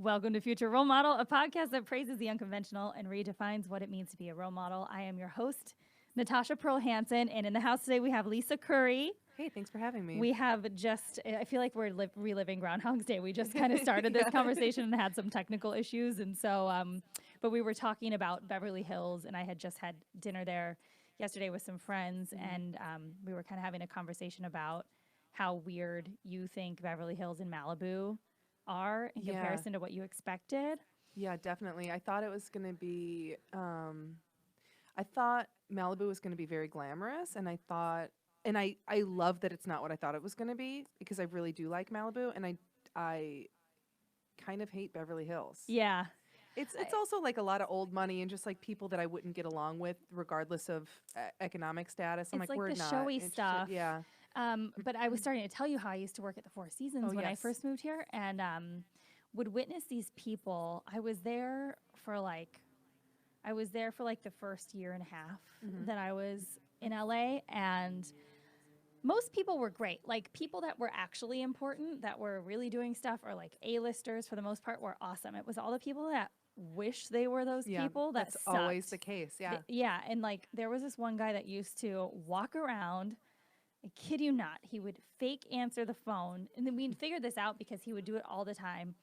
Welcome to Future Role Model, a podcast that praises the unconventional and redefines what it means to be a role model. I am your host, Natasha Pearl Hansen, and in the house today we have Lisa Curry. Hey, thanks for having me. We have I feel like we're reliving Groundhog's Day. We just kind of started this conversation and had some technical issues. And so, but we were talking about Beverly Hills, and I had just had dinner there yesterday with some friends, and we were kind of having a conversation about how weird you think Beverly Hills and Malibu are in comparison to what you expected. Yeah, definitely. I thought it was going to be, I thought Malibu was going to be very glamorous, and I love that it's not what I thought it was going to be, because I really do like Malibu, and I kind of hate Beverly Hills. Yeah. It's also like a lot of old money and just like people that I wouldn't get along with regardless of economic status. I'm it's like, like we're the not showy interested. stuff. Yeah. But I was starting to tell you how I used to work at the Four Seasons when I first moved here, and would witness these people. I was there for like the first year and a half that I was in LA, and most people were great. Like people that were actually important, that were really doing stuff, or like A-listers for the most part, were awesome. It was all the people that wish they were those people that that's sucked. always the case. Yeah. Yeah, and like there was this one guy that used to walk around. I kid you not, he would fake answer the phone, and then we figured this out because he would do it all the time.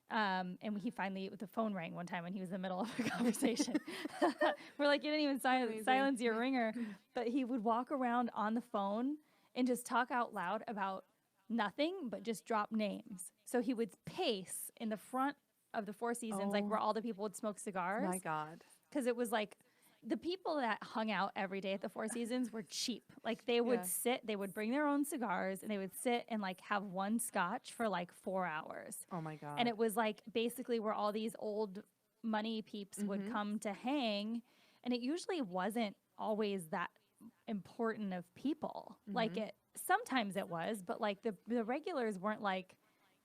And the phone rang one time when he was in the middle of a conversation. We're like, you didn't even silence your ringer. But he would walk around on the phone and just talk out loud about nothing, but just drop names. So he would pace in the front of the Four Seasons, like where all the people would smoke cigars. My God. Because it was like, the people that hung out every day at the Four Seasons were cheap. Like they would they would bring their own cigars, and they would sit and like have one scotch for like 4 hours. Oh my God. And it was like basically where all these old money peeps would come to hang. And it usually wasn't always that important of people. Like sometimes it was, but like the regulars weren't like,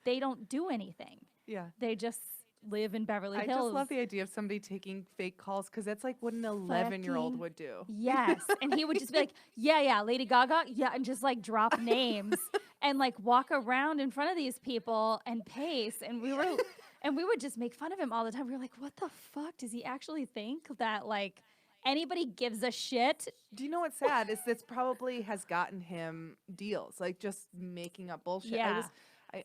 they don't do anything. Yeah. They just live in Beverly Hills. I just love the idea of somebody taking fake calls, because that's like what an 11-year-old would do. Yes. And he would just be like, yeah, Lady Gaga. Yeah. And just like drop names and like walk around in front of these people and pace. And we would just make fun of him all the time. We were like, what the fuck? Does he actually think that like anybody gives a shit? Do you know what's sad is this probably has gotten him deals, like just making up bullshit. Yeah.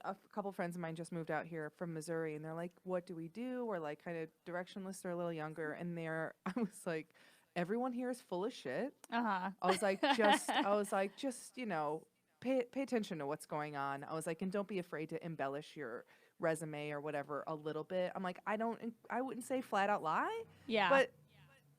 A couple friends of mine just moved out here from Missouri, and they're like, what do we do? We're like kind of directionless. They're a little younger. And I was like, everyone here is full of shit. I was like, just, you know, pay attention to what's going on. I was like, and don't be afraid to embellish your resume or whatever a little bit. I'm like, I wouldn't say flat out lie. Yeah. But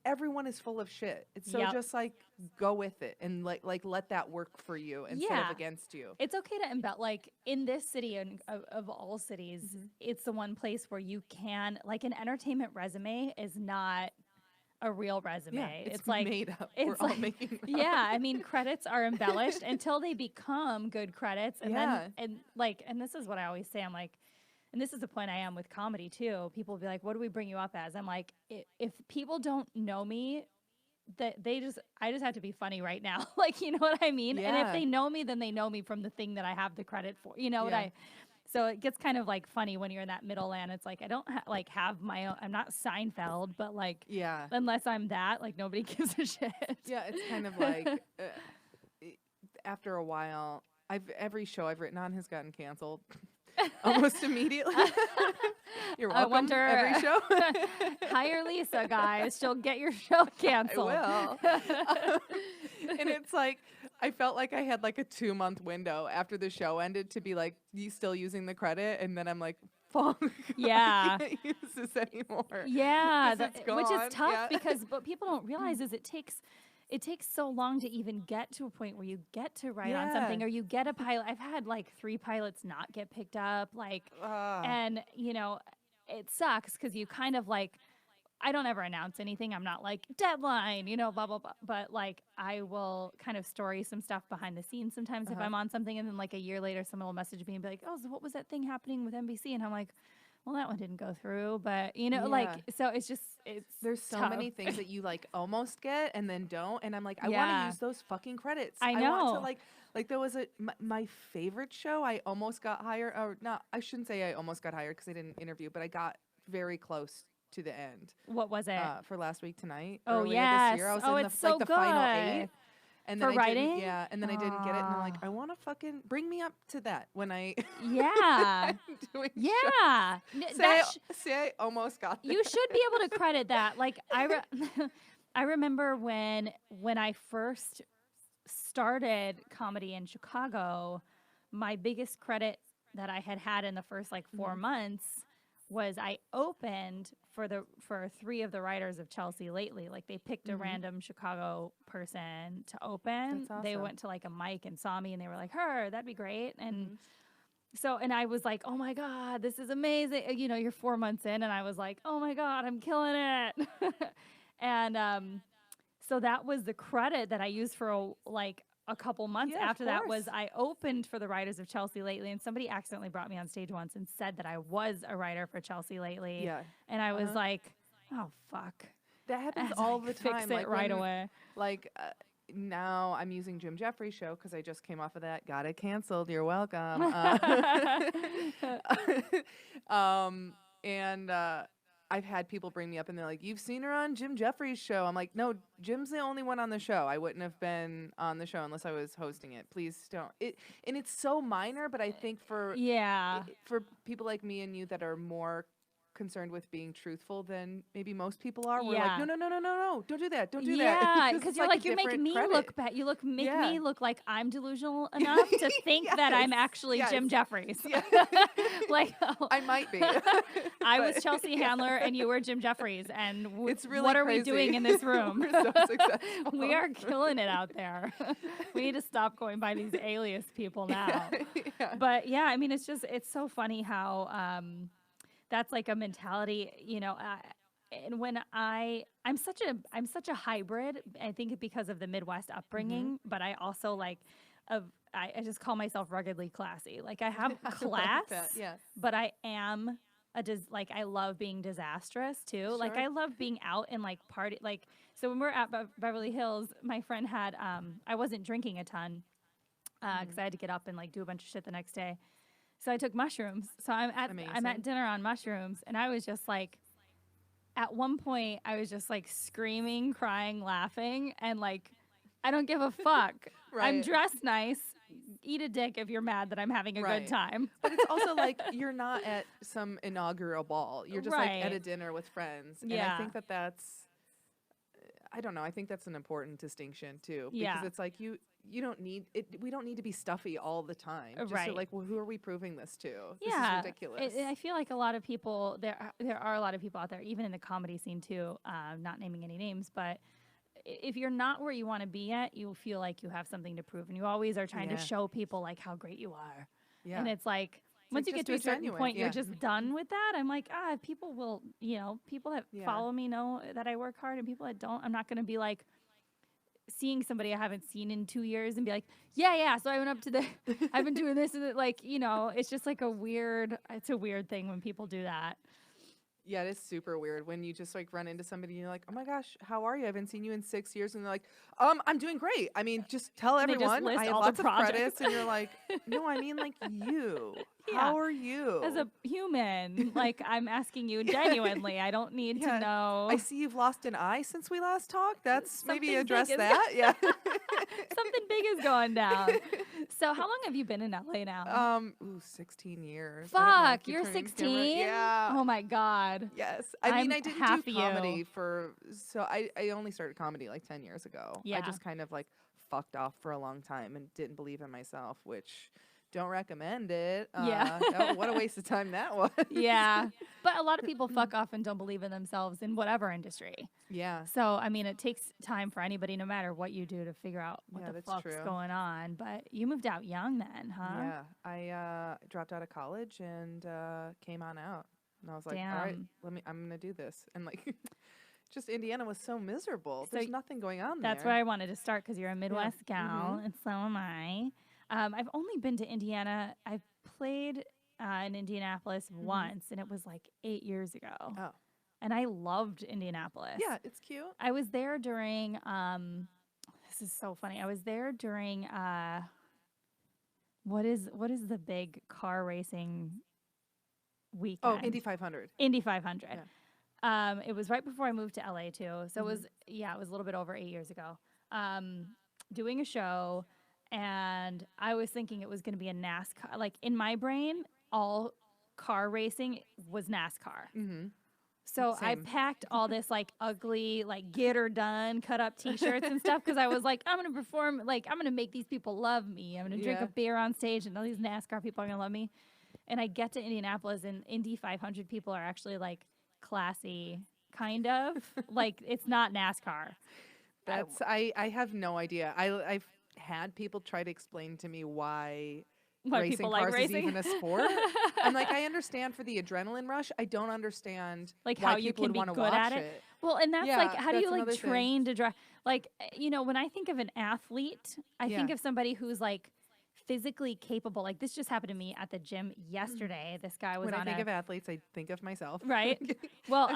everyone is full of shit. It's so just like go with it and like let that work for you instead of against you. It's okay to embellish. Like in this city and of all cities, it's the one place where you can, like, an entertainment resume is not a real resume. Yeah, it's like made up. It's We're all making it up. Yeah, I mean, credits are embellished until they become good credits, and then and this is what I always say. I'm like, and this is the point I am with comedy too. People will be like, what do we bring you up as? I'm like, if people don't know me, that I just have to be funny right now. Like, you know what I mean? Yeah. And if they know me, then they know me from the thing that I have the credit for. You know what so it gets kind of like funny when you're in that middle land. It's like, I don't have my own, I'm not Seinfeld, but like, unless I'm that, like nobody gives a shit. Yeah. It's kind of like, after a while, every show I've written on has gotten canceled. Almost immediately. You're welcome. I wonder, every show. Hire Lisa, guys. She'll get your show canceled. I will. And it's like, I felt like I had like a 2-month window after the show ended to be like, you still using the credit? And then I'm like, fuck. Yeah. I can't use this anymore. Yeah. Which is tough because what people don't realize is it takes so long to even get to a point where you get to write on something, or you get a pilot. I've had like 3 pilots not get picked up, and you know, it sucks because you kind of like, I don't ever announce anything. I'm not like deadline, you know, blah, blah, blah. But like, I will kind of story some stuff behind the scenes sometimes if I'm on something, and then like a year later, someone will message me and be like, oh, so what was that thing happening with NBC? And I'm like, well, that one didn't go through, but you know, like, so there's so tough. many things that you like almost get and then don't. And I'm like, I want to use those fucking credits. I know. want to Like there was my favorite show. I almost got hired, or not. I shouldn't say I almost got hired because I didn't interview, but I got very close to the end. What was it? For Last Week Tonight. Oh, earlier yes. This year. I was Oh, in it's so the good. final 8. And then For writing? And then I didn't get it. And they're like, I want to fucking bring me up to that when I Yeah. I'm doing Yeah. say I almost got there. You should be able to credit that. Like I remember when I first started comedy in Chicago, my biggest credit that I had in the first like 4 months was I opened for 3 of the writers of Chelsea Lately. Like they picked a random Chicago person to open. That's awesome. They went to like a mic and saw me and they were like, "Her, that'd be great." And so, and I was like, "Oh my God, this is amazing." You know, you're 4 months in and I was like, "Oh my God, I'm killing it." And so that was the credit that I used for like a couple months after that was I opened for the writers of Chelsea Lately, and somebody accidentally brought me on stage once and said that I was a writer for Chelsea Lately. Yeah. And I was like, oh, fuck. That happens all the time. Fix it like right away. Like now I'm using Jim Jeffries' show because I just came off of that. Got it canceled. You're welcome. And I've had people bring me up and they're like, "You've seen her on Jim Jeffries' show." I'm like, "No, Jim's the only one on the show. I wouldn't have been on the show unless I was hosting it. Please don't." And it's so minor, but I think for people like me and you that are more concerned with being truthful than maybe most people are, we're like, no, don't do that, don't do that. Yeah, because you're like, you make me look bad. You make me look like I'm delusional enough to think that I'm actually Jim Jeffries. Like, I might be. I was Chelsea Handler and you were Jim Jeffries, and it's really what are crazy. we doing in this room? We're so successful. We are killing it out there. We need to stop going by these alias people now. But yeah, I mean, it's so funny how that's like a mentality, you know. And when I'm such a hybrid, I think because of the Midwest upbringing, but I also like, I just call myself ruggedly classy. Like I have class, but I am I love being disastrous too. Sure. Like I love being out and like party. Like, so when we're at Beverly Hills, my friend had, I wasn't drinking a ton because I had to get up and like do a bunch of shit the next day. So I took mushrooms. So I'm at dinner on mushrooms, and I was just like, at one point I was just like screaming, crying, laughing, and like, I don't give a fuck. Right. I'm dressed nice. Eat a dick if you're mad that I'm having a good time. But it's also like you're not at some inaugural ball. You're just like at a dinner with friends. And I think that's, I don't know. I think that's an important distinction too, because it's like you don't need it. We don't need to be stuffy all the time. Just so like, well, who are we proving this to? This is ridiculous. I feel like a lot of people, there are a lot of people out there, even in the comedy scene too, not naming any names, but if you're not where you want to be at, you feel like you have something to prove, and you always are trying to show people like how great you are. Yeah. And it's like, once you get to a certain point, you're just done with that. I'm like, people will, people that follow me know that I work hard, and people that don't, I'm not going to be like seeing somebody I haven't seen in 2 years and be like, so I went up to I've been doing this, and like, it's just like it's a weird thing when people do that. Yeah, it is super weird when you just like run into somebody and you're like, "Oh my gosh, how are you? I haven't seen you in 6 years." And they're like, I'm doing great. I mean, just tell everyone I have lots of credits." And you're like, "No, I mean like you. How are you?" As a human, like I'm asking you genuinely. I don't need to know. I see you've lost an eye since we last talked. That's maybe address that. Yeah. Something big is going down. So how long have you been in LA now? 16 years. Fuck, you're 16? Yeah. Oh my God. Yes. I mean, I didn't do comedy I only started comedy like 10 years ago. Yeah. I just kind of like fucked off for a long time and didn't believe in myself, which don't recommend it. What a waste of time that was. Yeah. But a lot of people fuck off and don't believe in themselves in whatever industry. Yeah. So, I mean, it takes time for anybody, no matter what you do, to figure out what the fuck's going on. But you moved out young then, huh? Yeah. I dropped out of college and came on out. And I was like, all right, I'm going to do this. And like, just Indiana was so miserable. There's nothing going on there. That's where I wanted to start, because you're a Midwest gal, and so am I. I've only been to Indiana. I've played in Indianapolis once, and it was like 8 years ago. Oh. And I loved Indianapolis. Yeah, it's cute. I was there during, this is so funny. I was there during what is the big car racing weekend? Oh, Indy 500. Indy 500. Yeah. It was right before I moved to LA too. So it was a little bit over 8 years ago. Doing a show, and I was thinking it was going to be a NASCAR. Like in my brain, all car racing was NASCAR. Mm-hmm. So I packed all this like ugly, like get her done, cut up T-shirts and stuff because I was like, I'm gonna perform, like I'm gonna make these people love me. I'm gonna drink a beer on stage, and all these NASCAR people are gonna love me. And I get to Indianapolis, and Indy 500 people are actually like classy, kind of like it's not NASCAR. That's I have no idea. I've had people try to explain to me why racing cars is even a sport. I'm like, I understand for the adrenaline rush. I don't understand like why how you can be good at it. Well, and that's like, how do you like train to drive? Like, you know, when I think of an athlete, I think of somebody who's like physically capable. Like this just happened to me at the gym yesterday. This guy was when on I think of athletes, I think of myself. Right. Well,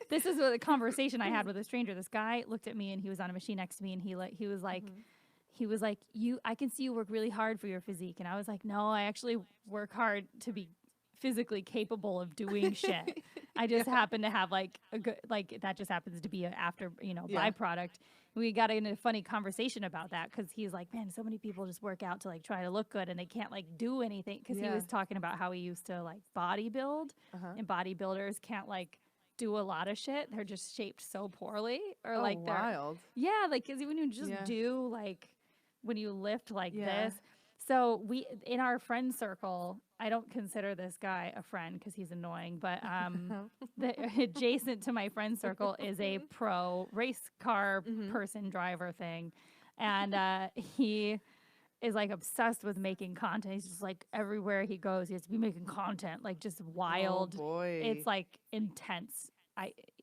this is a conversation I had with a stranger. This guy looked at me, and he was on a machine next to me, and he was like, I can see you work really hard for your physique. And I was like, no, I actually work hard to be physically capable of doing shit. I just happen to have like a good, like that just happens to be a after, byproduct. We got into a funny conversation about that because he's like, man, so many people just work out to like try to look good, and they can't like do anything. Because he was talking about how he used to like bodybuild, and bodybuilders can't like do a lot of shit. They're just shaped so poorly, or like they're wild. Yeah, like because when you just do like when you lift like this. So we, in our friend circle, I don't consider this guy a friend because he's annoying, but adjacent to my friend circle is a pro race car person driver thing. And he is like obsessed with making content. He's just like everywhere he goes, he has to be making content, like just wild. Oh boy. It's like intense.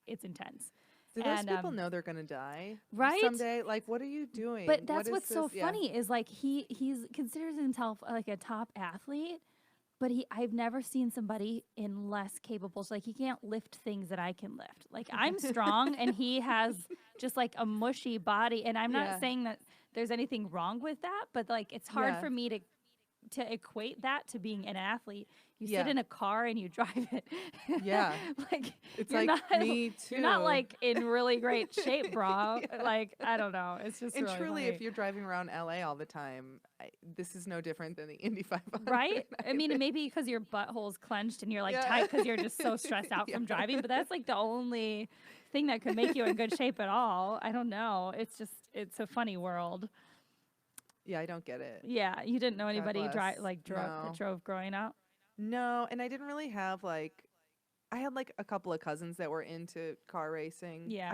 It's intense. Do those people know they're gonna die right someday? Like, what are you doing? But that's what's so funny is like he's considers himself like a top athlete, but I've never seen somebody in less capable. So like he can't lift things that I can lift. Like I'm strong, and he has just like a mushy body. And I'm not saying that there's anything wrong with that, but like it's hard for me to equate that to being an athlete. You sit in a car and you drive it. Yeah. Like it's like not, me too. You're not like in really great shape, bro. Like, I don't know. It's just and really truly, funny. if you're driving around LA all the time, this is no different than the Indy 500. Right? I mean, maybe because your butthole's clenched and you're like tight because you're just so stressed out from driving, but that's like the only thing that could make you in good shape at all. I don't know. It's a funny world. Yeah, I don't get it. Yeah, you didn't know anybody drove growing up? No, and I didn't really have like, I had like a couple of cousins that were into car racing. Yeah.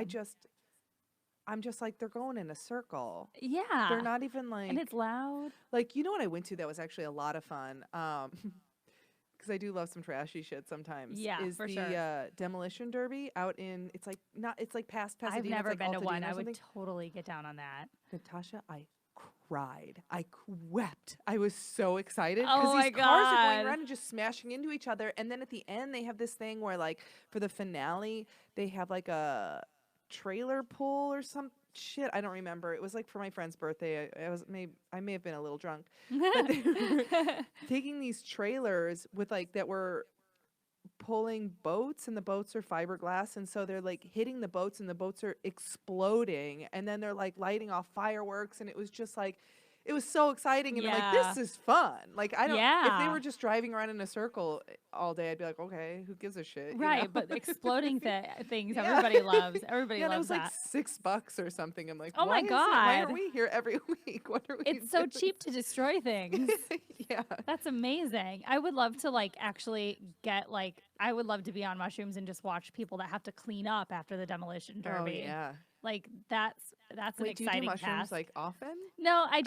I'm just like, they're going in a circle. Yeah. They're not even like. And it's loud. Like, you know what I went to that was actually a lot of fun? Because I do love some trashy shit sometimes. Yeah, is for the, sure. Demolition Derby out in, it's like past Pasadena. I've never like been to one. I would totally get down on that. Natasha, I cried. I wept. I was so excited because these cars are going around and just smashing into each other. And then at the end, they have this thing where, like, for the finale, they have like a trailer pull or some shit. I don't remember. It was like for my friend's birthday. I may have been a little drunk, but they were taking these trailers with like that were pulling boats, and the boats are fiberglass, and so they're like hitting the boats, and the boats are exploding, and then they're like lighting off fireworks, and it was just like, it was so exciting, and I'm like, this is fun. Like, I don't, if they were just driving around in a circle all day, I'd be like, okay, who gives a shit? Right, you know? But exploding things everybody loves. Everybody loves it was that. Like $6 or something. I'm like, oh my God. Why are we here every week? What are we It's so cheap to destroy things. Yeah. That's amazing. I would love to like actually get like, I would love to be on mushrooms and just watch people that have to clean up after the demolition derby. Oh, yeah. Like that's an exciting do you do mushrooms task. like often? No, I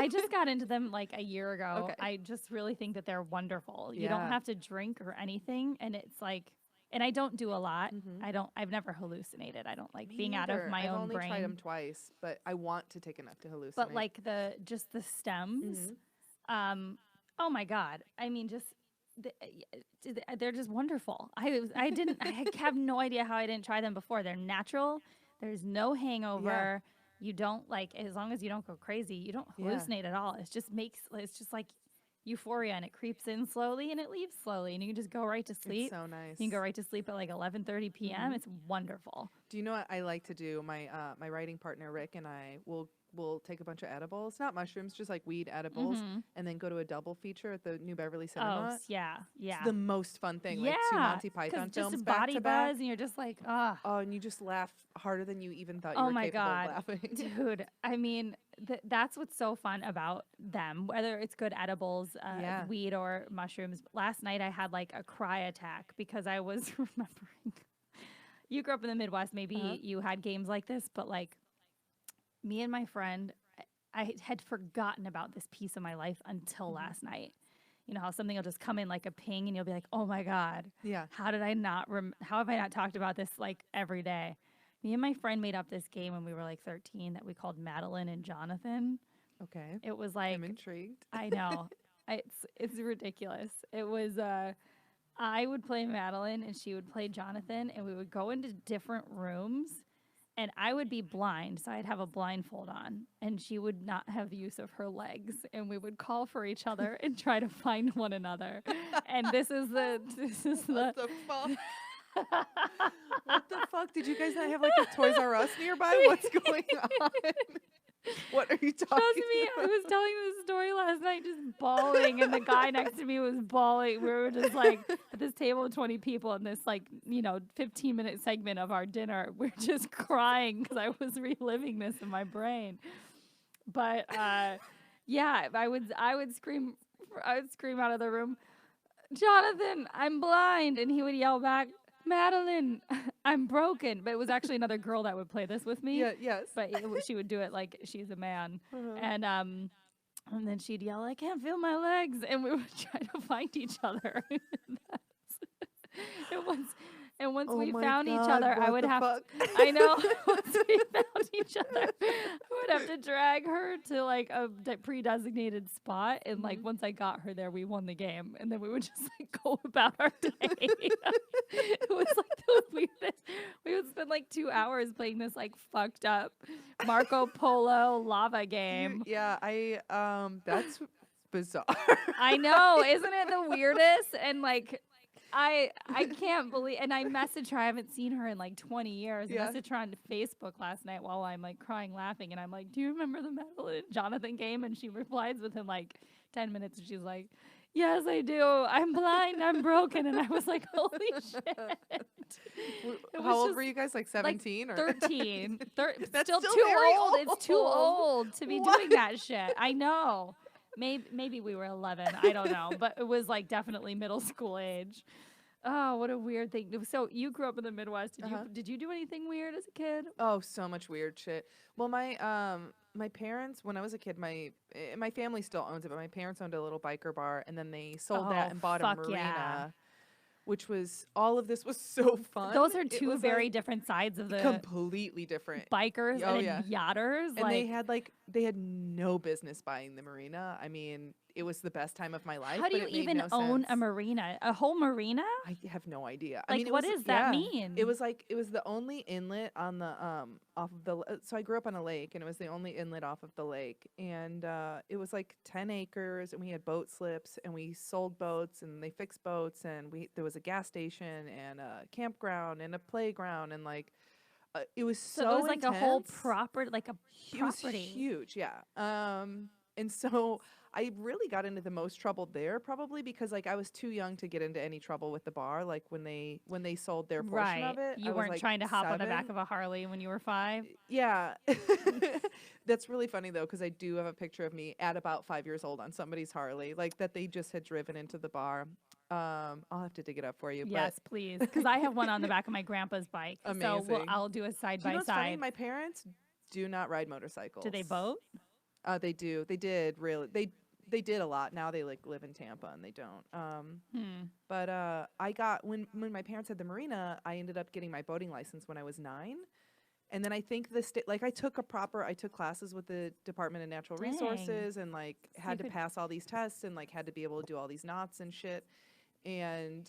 just got into them like a year ago. Okay. I just really think that they're wonderful. You Yeah. don't have to drink or anything, and it's like, and I don't do a lot. I've never hallucinated. I don't like being out of my own brain. I've only tried them twice, but I want to take enough to hallucinate. But like the stems, oh my God! I mean, they're just wonderful. I have no idea how I didn't try them before. They're natural. There's no hangover. You don't like, as long as you don't go crazy, you don't hallucinate at all. It's just like euphoria, and it creeps in slowly and it leaves slowly, and you can just go right to sleep. It's so nice. You can go right to sleep at like 11:30 p.m. It's wonderful. Do you know what I like to do? My my writing partner Rick and I will take a bunch of edibles, not mushrooms, just like weed edibles, and then go to a double feature at the New Beverly Cinema. Oh, yeah. It's the most fun thing. Yeah. Like 2 Monty Python just films a back body to back. buzz, and you're just like, ah. Oh, and you just laugh harder than you even thought you were capable of laughing. Dude, I mean, that's what's so fun about them, whether it's good edibles, weed, or mushrooms. Last night I had like a cry attack because I was remembering. You grew up in the Midwest. Maybe you had games like this, but like me and my friend, I had forgotten about this piece of my life until last night. You know how something will just come in like a ping and you'll be like, oh my God. Yeah. How did I not, how have I not talked about this like every day? Me and my friend made up this game when we were like 13 that we called Madeline and Jonathan. Okay. It was like, I'm intrigued. I know. It's ridiculous. It was, I would play Madeline and she would play Jonathan, and we would go into different rooms. And I would be blind, so I'd have a blindfold on, and she would not have use of her legs, and we would call for each other and try to find one another. And this is the What the fuck? What the fuck? Did you guys not have like a Toys R Us nearby? What's going on? What are you talking Trust me, I was telling this story last night, just bawling, and the guy next to me was bawling. We were just like at this table of 20 people in this 15-minute segment of our dinner. We're just crying because I was reliving this in my brain. But yeah, I would scream out of the room, Jonathan, I'm blind, and he would yell back, Madeline, I'm broken. But it was actually another girl that would play this with me. Yeah, yes. But she would do it like she's a man. And then she'd yell, I can't feel my legs. And we would try to find each other. Once we found each other, I would have I know. Once we found each other, I would have to drag her to like a pre-designated spot. And like once I got her there, we won the game. And then we would just like go about our day. It was like the weirdest. We would spend like 2 hours playing this like fucked up Marco Polo lava game. That's bizarre. I know, isn't it the weirdest? And like I can't believe, and I messaged her. I haven't seen her in like 20 years. I messaged her on Facebook last night while I'm like crying, laughing, and I'm like, "Do you remember the Madeline and Jonathan game?" And she replies within like 10 minutes, and she's like, "Yes, I do. I'm blind. I'm broken." And I was like, "Holy shit!" How old were you guys? Like 17 like or 13? That's still still too very old. It's too old to be doing that shit. I know. Maybe we were 11. I don't know. But it was like definitely middle school age. Oh, what a weird thing. So you grew up in the Midwest. Did you do anything weird as a kid? Oh, so much weird shit. Well, my parents, when I was a kid, my family still owns it, but my parents owned a little biker bar, and then they sold that and bought a marina. Yeah. Which was, all of this was so fun. Those are two very different sides of the completely different bikers and yachters. And they had no business buying the marina. I mean, it was the best time of my life. How do you even own a marina? A whole marina? I have no idea. Like, what does that mean? It was the only inlet on the off of the. So I grew up on a lake, and it was the only inlet off of the lake, and it was like 10 acres, and we had boat slips, and we sold boats, and they fixed boats, and there was a gas station and a campground and a playground, and like. It was so it was like intense. A whole property, like a property. It was huge, yeah. And so I really got into the most trouble there, probably because like I was too young to get into any trouble with the bar. Like when they sold their portion of it, you weren't trying to hop on the back of a Harley when you were 5. Yeah, that's really funny though, because I do have a picture of me at about 5 years old on somebody's Harley, like that they just had driven into the bar. I'll have to dig it up for you. Yes, please, because I have one on the back of my grandpa's bike. Amazing. So I'll do a side by side. Funny? My parents do not ride motorcycles. Do they boat? They do. They did really. They did a lot. Now they like live in Tampa and they don't. But I got when my parents had the marina, I ended up getting my boating license when I was 9. And then I think I took classes with the Department of Natural Resources and like had to pass all these tests and like had to be able to do all these knots and shit. And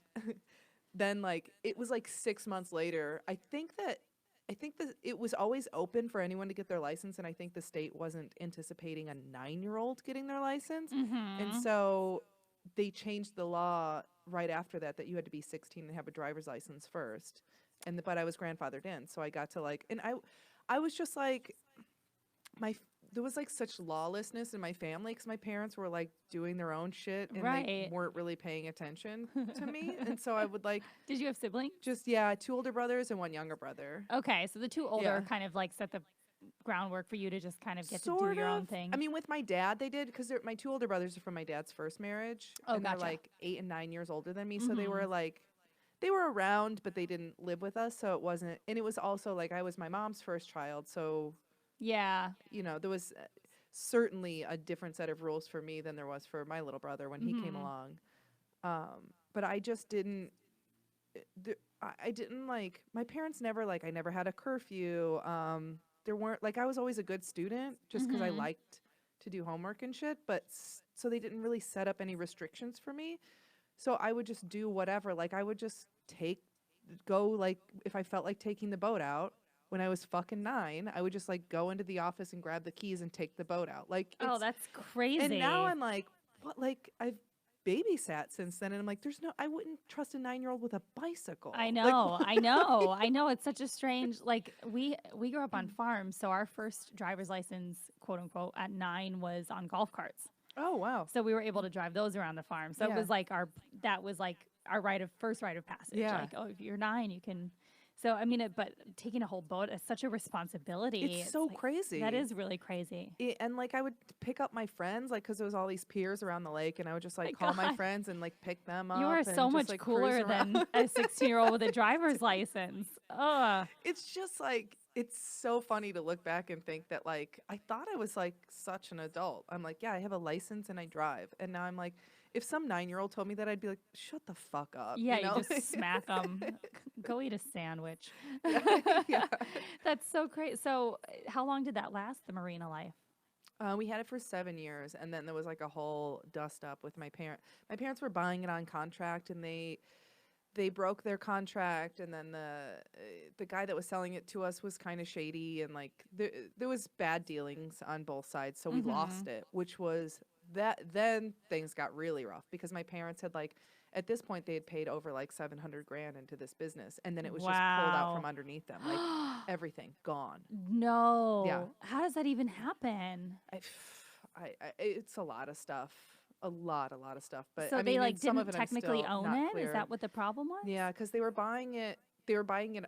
then like it was like 6 months later, I think I think that it was always open for anyone to get their license, and I think the state wasn't anticipating a 9-year-old getting their license. And so they changed the law right after that you had to be 16 and have a driver's license first. But I was grandfathered in, so I got to like, and I was just like, there was like such lawlessness in my family because my parents were like doing their own shit and they weren't really paying attention to me. And so I would like. Did you have siblings? Just 2 older brothers and 1 younger brother. Okay, so the 2 older kind of like set the groundwork for you to just kind of get to do your own thing. I mean, with my dad, they did because my 2 older brothers are from my dad's first marriage. Oh, and gotcha. They're like 8 and 9 years older than me, so they were like. They were around, but they didn't live with us, so it wasn't. And it was also like I was my mom's first child, so yeah, there was certainly a different set of rules for me than there was for my little brother when he came along. But I just didn't. I didn't like my parents. Never like I never had a curfew. There weren't like I was always a good student just because I liked to do homework and shit. But so they didn't really set up any restrictions for me. So I would just do whatever. Like I would just go like if I felt like taking the boat out when I was fucking 9, I would just like go into the office and grab the keys and take the boat out. Like, oh, that's crazy. And now I'm like, what? Like I've babysat since then, and I'm like, I wouldn't trust a 9-year-old with a bicycle. I know, like, I know. It's such a strange. Like we grew up on farms, so our first driver's license, quote unquote, at 9 was on golf carts. Oh wow! So we were able to drive those around the farm. So it was like our first rite of passage. Yeah. Like, oh, if you're 9, you can. So I mean, but taking a whole boat is such a responsibility. It's so like, crazy. That is really crazy. And like I would pick up my friends, like because there was all these piers around the lake, and I would just like call my friends and like pick them up. You are so much like, cooler than a 16-year-old with a driver's license. Ugh. It's just like it's so funny to look back and think that like I thought I was like such an adult. I'm like, yeah, I have a license and I drive, and now I'm like. If some 9-year-old told me that, I'd be like, shut the fuck up. Yeah, you just smack them. Go eat a sandwich. Yeah. That's so great. So how long did that last, the marina life? We had it for 7 years, and then there was like a whole dust up with my parents. My parents were buying it on contract, and they broke their contract, and then the guy that was selling it to us was kind of shady, and like there was bad dealings on both sides, so we lost it, which was then things got really rough because my parents had like at this point they had paid over like $700,000 into this business, and then it was just pulled out from underneath them, like everything gone. No. Yeah. How does that even happen? It's a lot of stuff. A lot of stuff. But so I they mean, like some didn't of it technically own it? Clear. Is that what the problem was? Yeah, because they were buying it. They were buying it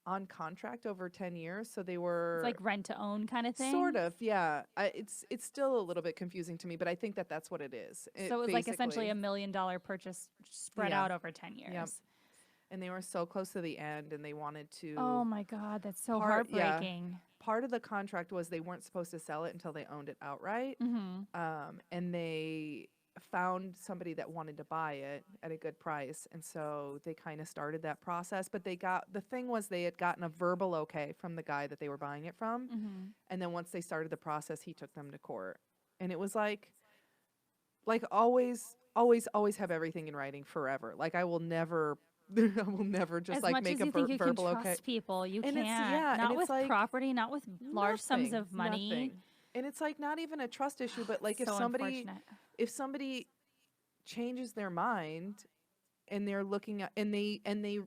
on contract over 10 years, so they were it's like rent to own kind of thing. Sort of, yeah. It's still a little bit confusing to me, but I think that's what it is. So it was like essentially $1 million purchase spread out over 10 years. Yep. And they were so close to the end, and they wanted to. Oh my God, that's so heartbreaking. Yeah, part of the contract was they weren't supposed to sell it until they owned it outright, and they found somebody that wanted to buy it at a good price, and so they kind of started that process. But they had gotten a verbal okay from the guy that they were buying it from, and then once they started the process, he took them to court, and it was like always have everything in writing forever. Like I will never just as like much make as a you think you verbal can okay. trust people, you And can't. Not with like property, not with large sums of money. Nothing. And it's like not even a trust issue, but like if somebody changes their mind and they're looking at and they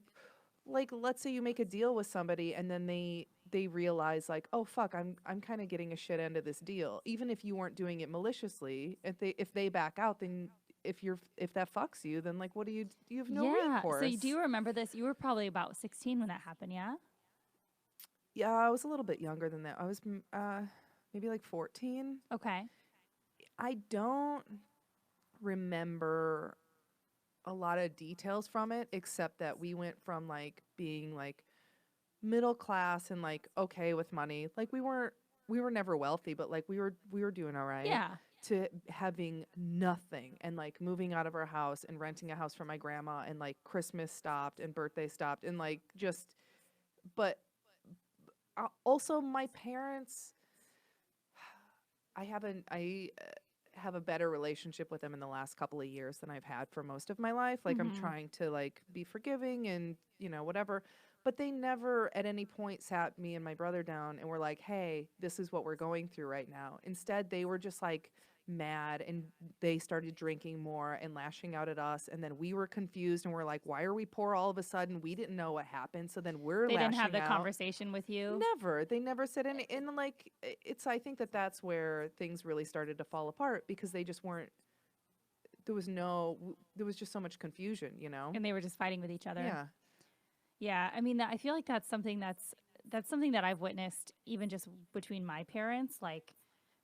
like, let's say you make a deal with somebody and then they realize like, oh fuck, I'm kind of getting a shit end of this deal, even if you weren't doing it maliciously. If they back out, then if that fucks you, then like what do you have no recourse. So do you remember this? You were probably about 16 when that happened, yeah? Yeah, I was a little bit younger than that. I was maybe like 14. Okay. I don't remember a lot of details from it, except that we went from like being like middle class and like okay with money. Like we were never wealthy, but like we were doing all right. Yeah. To having nothing and like moving out of our house and renting a house for my grandma, and like Christmas stopped and birthday stopped and like just, but also my parents, I have a better relationship with them in the last couple of years than I've had for most of my life. Like I'm trying to like be forgiving and whatever. But they never at any point sat me and my brother down and were like, hey, this is what we're going through right now. Instead, they were just like mad, and they started drinking more and lashing out at us. And then we were confused and we're like, why are we poor all of a sudden? We didn't know what happened. So then we're They lashing didn't have the out. conversation with you? Never. They never said any. And like, I think that's where things really started to fall apart, because they just weren't, there was just so much confusion, you know? And they were just fighting with each other. Yeah. Yeah. I mean, I feel like that's something that I've witnessed even just between my parents. Like,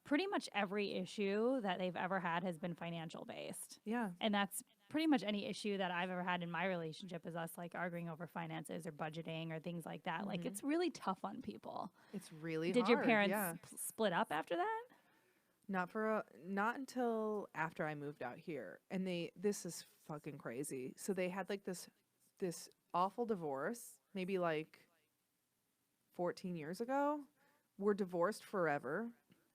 pretty much every issue that they've ever had has been financial based. Yeah. And that's pretty much any issue that I've ever had in my relationship is us like arguing over finances or budgeting or things like that. Like, it's really tough on people. It's really hard. Did your parents split up after that? Not until after I moved out here. And this is fucking crazy. So they had like this awful divorce, maybe like 14 years ago. Were divorced forever,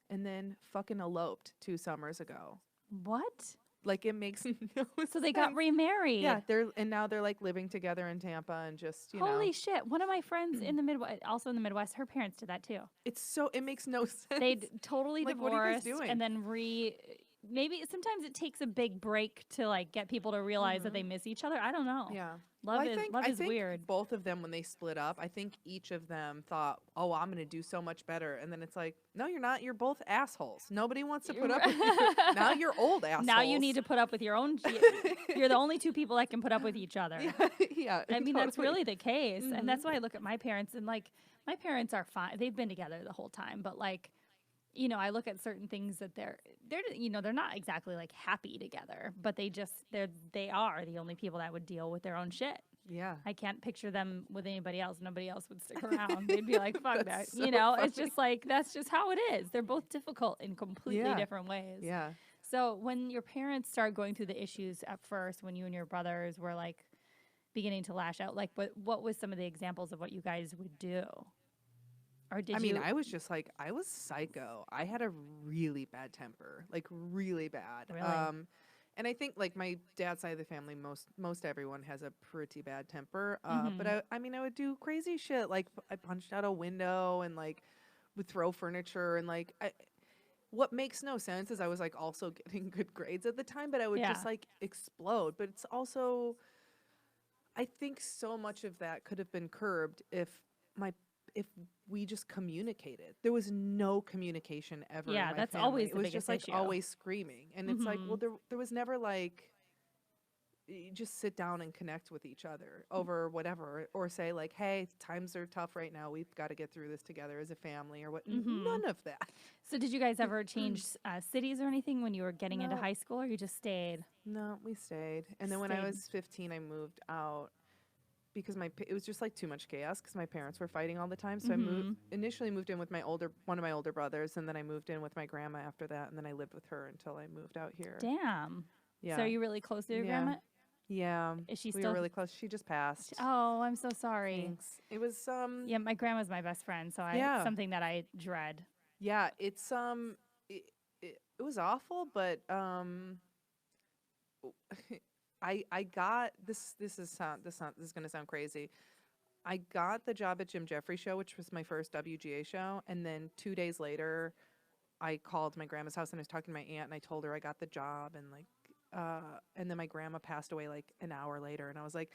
and then fucking eloped 2 summers ago. What? Like, it makes no sense. So they got remarried. Yeah, now they're like living together in Tampa, and just, you know. Holy shit. One of my friends in the Midwest, also in the Midwest, her parents did that too. It makes no sense. They totally like, divorced, what are you guys doing? and then maybe sometimes it takes a big break to like get people to realize that they miss each other. I don't know. Yeah. Love I is think weird. Both of them, when they split up, I think each of them thought, oh, I'm going to do so much better. And then it's like, no, you're not. You're both assholes. Nobody wants to put up with you. Now you're old assholes. Now you need to put up with your own. You're the only 2 people that can put up with each other. Yeah. I mean, that's really the case. And that's why I look at my parents, and like, my parents are fine. They've been together the whole time. But like, you know, I look at certain things that they're not exactly like happy together, but they are the only people that would deal with their own shit. Yeah. I can't picture them with anybody else. Nobody else would stick around. They'd be like, fuck that. So You know, funny. it's just like, that's just how it is. They're both difficult in completely different ways. Yeah. So when your parents started going through the issues at first, when you and your brothers were like beginning to lash out, like, what was some of the examples of what you guys would do? Or did you? I was just like, I was psycho. I had a really bad temper, like really bad. Really? And I think like my dad's side of the family, most everyone has a pretty bad temper. But I would do crazy shit. Like, I punched out a window and like would throw furniture, and like, what makes no sense is I was like also getting good grades at the time, but I would just like explode. But it's also, I think so much of that could have been curbed if we just communicated. There was no communication ever. Yeah, in my that's family. always the It was biggest just like issue. always screaming, and it's like, well, there was never like, you just sit down and connect with each other over whatever, or say like, hey, times are tough right now. We've got to get through this together as a family, or what. None of that. So did you guys ever change cities or anything when you were getting into No. high school, or you just stayed? No, we stayed. And then when I was 15, I moved out, because it was just like too much chaos, because my parents were fighting all the time. So I initially moved in with one of my older brothers, and then I moved in with my grandma after that, and then I lived with her until I moved out here. Damn. Yeah. So are you really close to your grandma? Yeah. Is she we still were really close. She just passed. Oh, I'm so sorry. Thanks. It was Yeah, my grandma's my best friend, so it's something that I dread. Yeah, it's it was awful, but I got this is going to sound crazy. I got the job at Jim Jeffries show, which was my first WGA show, and then 2 days later I called my grandma's house and I was talking to my aunt, and I told her I got the job, and like and then my grandma passed away like an hour later, and I was like,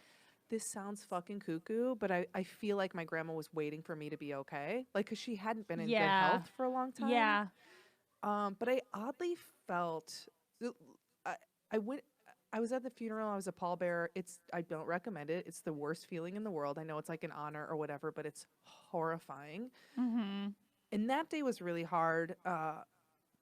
this sounds fucking cuckoo, but I feel like my grandma was waiting for me to be okay, like, because she hadn't been in good health for a long time. Yeah. But I oddly felt, I was at the funeral. I was a pallbearer. I don't recommend it. It's the worst feeling in the world. I know it's like an honor or whatever, but it's horrifying. And that day was really hard.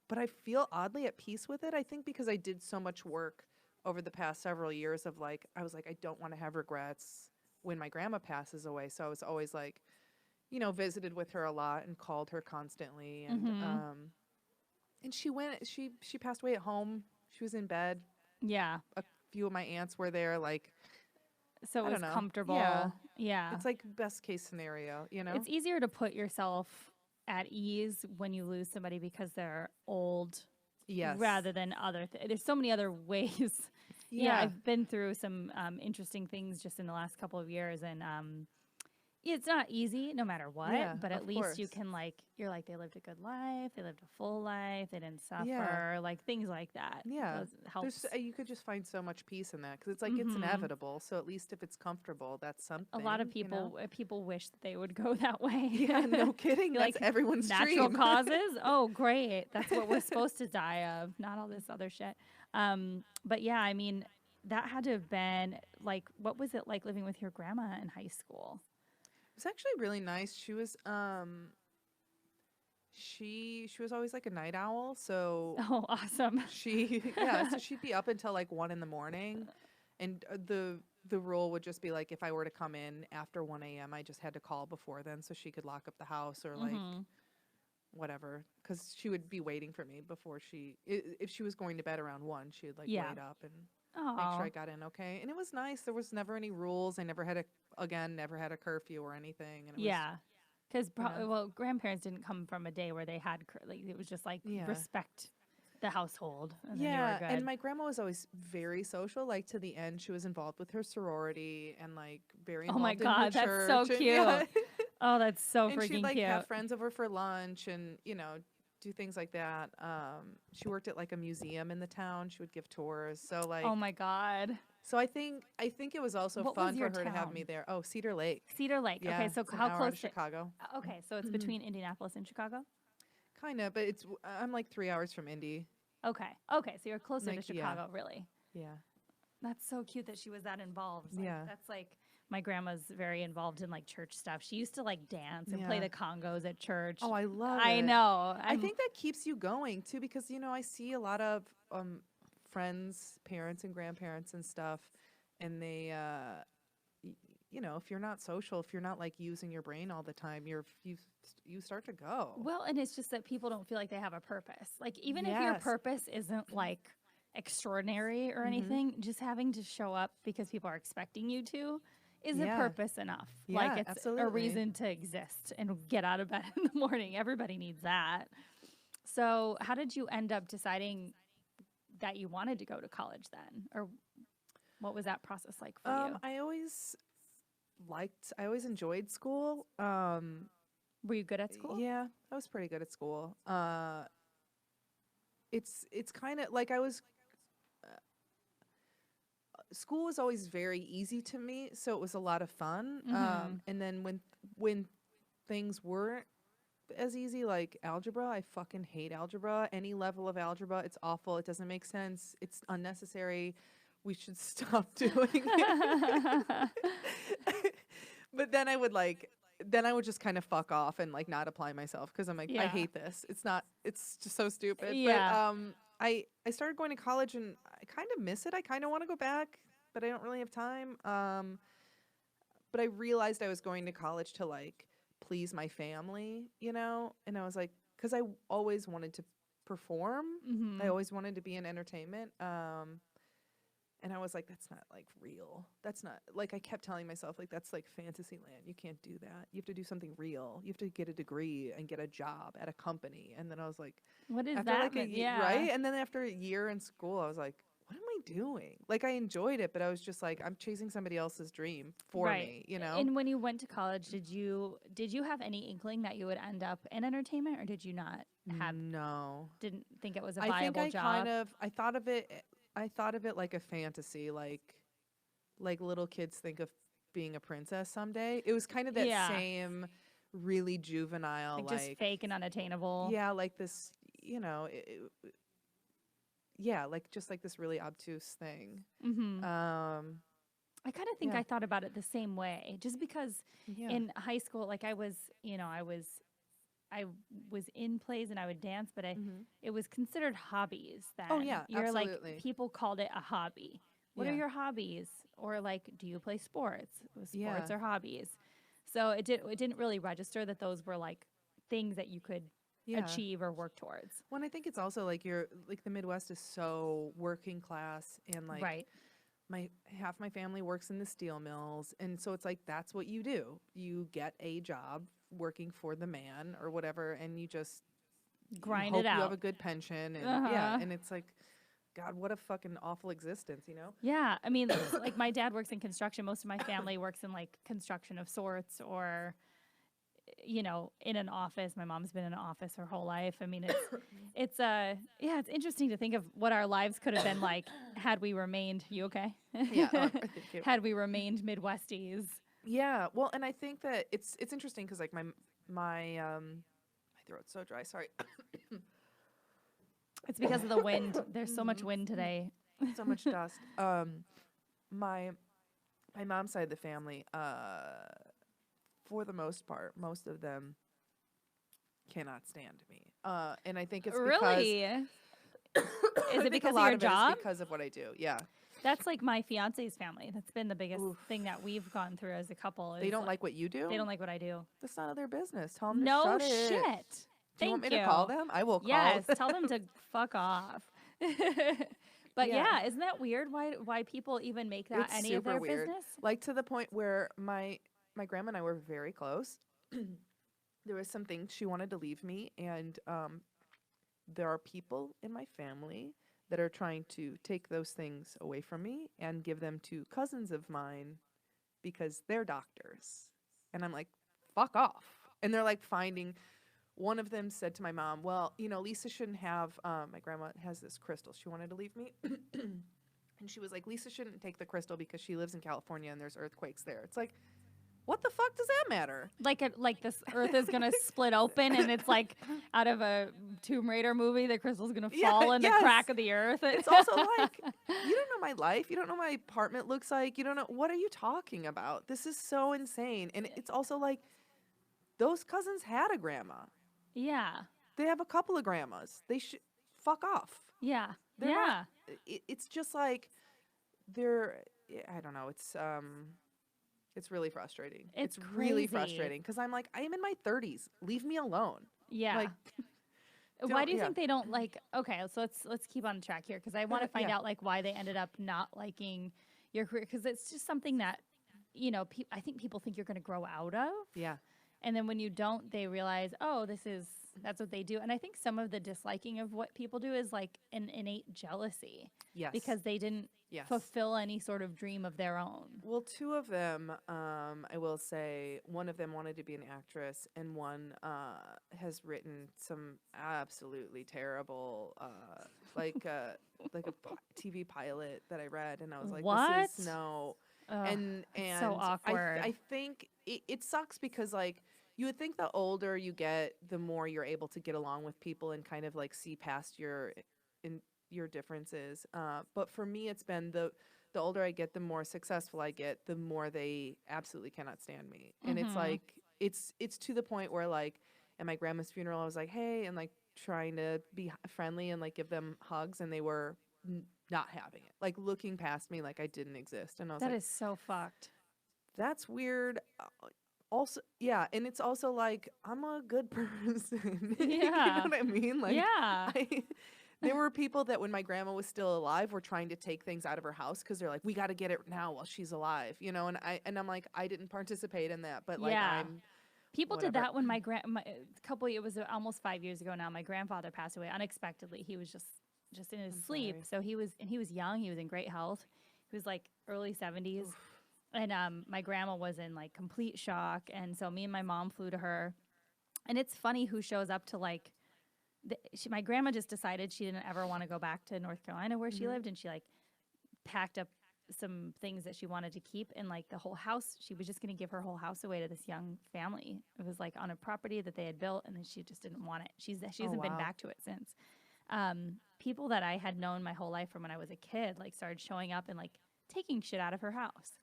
But I feel oddly at peace with it. I think because I did so much work over the past several years of like, I was like, I don't want to have regrets when my grandma passes away. So I was always like, you know, visited with her a lot and called her constantly. And she passed away at home. She was in bed. Yeah. A few of my aunts were there, like, so it was comfortable. Yeah. It's like best case scenario, you know? It's easier to put yourself at ease when you lose somebody because they're old. Yes. Rather than there's so many other ways. Yeah, I've been through some interesting things just in the last couple of years, and it's not easy no matter what, Yeah, but at of least you course. can like, you're like, they lived a good life, they lived a full life, they didn't Yeah. suffer, like things like that. Yeah. Those helps. You could just find so much peace in that because it's like it's Hmm. inevitable. So at least if it's comfortable, that's A lot of something, you know? people wish that they would go that way. Yeah, no kidding. That's Like everyone's natural dream. causes. Oh, great. That's what we're supposed to die of, not all this other shit. But yeah, I mean, that had to have been like, what was it like living with your grandma in high school? It was actually really nice. She was always like a night owl, so Oh, awesome. so she'd be up until like 1 in the morning, and the rule would just be like if I were to come in after 1 a.m., I just had to call before then so she could lock up the house or like Hmm. whatever, because she would be waiting for me before if she was going to bed around 1, she would like Yeah. wait up and make sure Oh, I got in okay. And it was nice. There was never any rules. I never had a curfew or anything. And it was, yeah. Because you know, well, grandparents didn't come from a day where they had like it was just like yeah. respect the household, and then you Yeah, were good. and my grandma was always very social. Like to the end, she was involved with her sorority and like very Oh my involved in her God, that's so church. And, cute. yeah. Oh, that's so And she'd freaking like cute. have friends over for lunch and do things like that. She worked at like a museum in the town. She would give tours. So like, Oh my God. so I think it was also What fun was for your her to have town? me there. Oh, Cedar Lake. Cedar Lake. Yeah, Okay, so it's an how hour out close of to? Chicago. Okay, so it's Mhm. between Indianapolis and Chicago. Kind of, but I'm like 3 hours from Indy. Okay. Okay, so you're closer to Like, yeah, Chicago, really. yeah, That's so cute that she was that involved. Like, yeah, that's like my grandma's very involved in like church stuff. She used to like dance and play yeah. the congos at church. Oh, I love I it. know. I think that keeps you going too because I see a lot of friends, parents and grandparents and stuff and they if you're not social, if you're not like using your brain all the time, you start to go. well, and it's just that people don't feel like they have a purpose. Like even if your Yes. purpose isn't like extraordinary or Mhm. anything, just having to show up because people are expecting you to is a Yeah. purpose enough. Yeah, Like it's a absolutely. reason to exist and get out of bed in the morning. Everybody needs that. So, how did you end up deciding that you wanted to go to college then? Or what was that process like for you? I always enjoyed school. Were you good at school? Yeah, I was pretty good at school. It's kind of like school was always very easy to me, so it was a lot of fun. Mhm. And then when things weren't as easy, like algebra, I fucking hate algebra. Any level of algebra, it's awful. It doesn't make sense. It's unnecessary. We should stop doing it. But then I would just kind of fuck off and like not apply myself because I'm like, I Yeah. hate this. It's just so stupid. Yeah. But I started going to college and I kind of miss it. I kind of want to go back, but I don't really have time. But I realized I was going to college to like please my family, and I was like, because I always wanted to perform. Mhm. I always wanted to be in entertainment. And I was like, that's not like real. That's not like I kept telling myself like that's like fantasy land. You can't do that. You have to do something real. You have to get a degree and get a job at a company. And then I was like, What is after that? like Yeah. right? And then after a year in school, I was like, what am I doing? Like I enjoyed it, but I was just like, I'm chasing somebody else's dream for Right. me, And when you went to college, did you have any inkling that you would end up in entertainment, or did you not have? No. Didn't think it was a I think viable I job? kind of I thought of it like a fantasy, like little kids think of being a princess someday. It was kind of that Yeah. same really juvenile, Like just fake and unattainable. yeah, like this, yeah, like just like this really obtuse thing. Mm-hmm. I kind of think yeah. I thought about it the same way, just because Yeah. in high school, like I was in plays and I would dance, but Mhm. it was considered hobbies then. Oh, yeah, You're absolutely. like, people called it a hobby. What are Yeah. your hobbies? Or like, do you play sports? Sports Yeah. are hobbies. So it didn't really register that those were like things that you could Yeah. achieve or work towards. When I think it's also like the Midwest is so working class and like Right. half my family works in the steel mills, and so it's like that's what you do. You get a job working for the man or whatever, and you just Grind hope it you out. have a good pension, and yeah, Uh-huh. and it's like God, what a fucking awful existence, you know? Yeah. I mean, like my dad works in construction. Most of my family works in like construction of sorts or, you know, in an office. My mom's been in an office her whole life. I mean, it's it's interesting to think of what our lives could have been like had we remained, you okay? Yeah. Thank you. Had we remained Midwesties. Yeah. Well, and I think that it's interesting because like my throat's so dry. Sorry. It's because of the wind. There's so much wind today. So much dust. My mom's side of the family, for the most part, most of them cannot stand me. And I think it's really. Is it because of your job? It's because of what I do. Yeah. That's like my fiance's family. That's been the biggest thing that we've gone through as a couple. They don't like what you do? They don't like what I do. That's none of their business. Tell them no to shut shit. it. Do you want me to call them? I will call. Yes, tell them to fuck off. But yeah, isn't that weird? Why people even make that it's any of their weird. business? Like to the point where my grandma and I were very close. There was some things she wanted to leave me, and there are people in my family that are trying to take those things away from me and give them to cousins of mine because they're doctors. And I'm like, fuck off. And they're like finding. One of them said to my mom, well, you know, Lisa shouldn't have, my grandma has this crystal she wanted to leave me. And she was like, Lisa shouldn't take the crystal because she lives in California and there's earthquakes there. It's like, what the fuck does that matter? Like this earth is going to split open and it's like out of a Tomb Raider movie, the crystal's going to fall in the crack of the earth. It's also like, you don't know my life. You don't know what my apartment looks like. You don't know, what are you talking about? This is so insane. And it's also like, those cousins had a grandma. Yeah. They have a couple of grandmas. They should fuck off. Yeah. They're not, it's just like I don't know. It's really frustrating. It's really frustrating because I'm like, I am in my 30s. Leave me alone. Yeah. Like, why do you think they don't like? Okay, so let's keep on track here because I want to find out like why they ended up not liking your career because it's just something that you know I think people think you're going to grow out of. Yeah. And then when you don't, they realize, oh, that's what they do. And I think some of the disliking of what people do is like an innate jealousy. Yes. Because they didn't fulfill any sort of dream of their own. Well, two of them, I will say, one of them wanted to be an actress, and one has written some absolutely terrible, like a TV pilot that I read, and I was like, what? This is no. And so awkward. I think it sucks because like you would think the older you get, the more you're able to get along with people and kind of like see past your differences. But for me, it's been the older I get, the more successful I get, the more they absolutely cannot stand me. And it's like it's to the point where like at my grandma's funeral, I was like, hey, and like trying to be friendly and like give them hugs, and they were not having it, like looking past me like I didn't exist. And I was like, that is so fucked. That's weird. Also, yeah, and it's also like I'm a good person. Yeah. You know what I mean? Like, yeah. There were people that when my grandma was still alive were trying to take things out of her house because they're like, we got to get it now while she's alive, you know. And I'm like, I didn't participate in that, but like people did that when it was almost 5 years ago now. My grandfather passed away unexpectedly. He was just in his sleep. So he was young. He was in great health. He was like early 70s. Oof. And my grandma was in like complete shock. And so me and my mom flew to her. And it's funny who shows up to like, my grandma just decided she didn't ever want to go back to North Carolina where she lived. And she like packed up some things that she wanted to keep. And like the whole house, she was just going to give her whole house away to this young family. It was like on a property that they had built. And then she just didn't want it. She hasn't been back to it since. People that I had known my whole life from when I was a kid, like started showing up and like taking shit out of her house.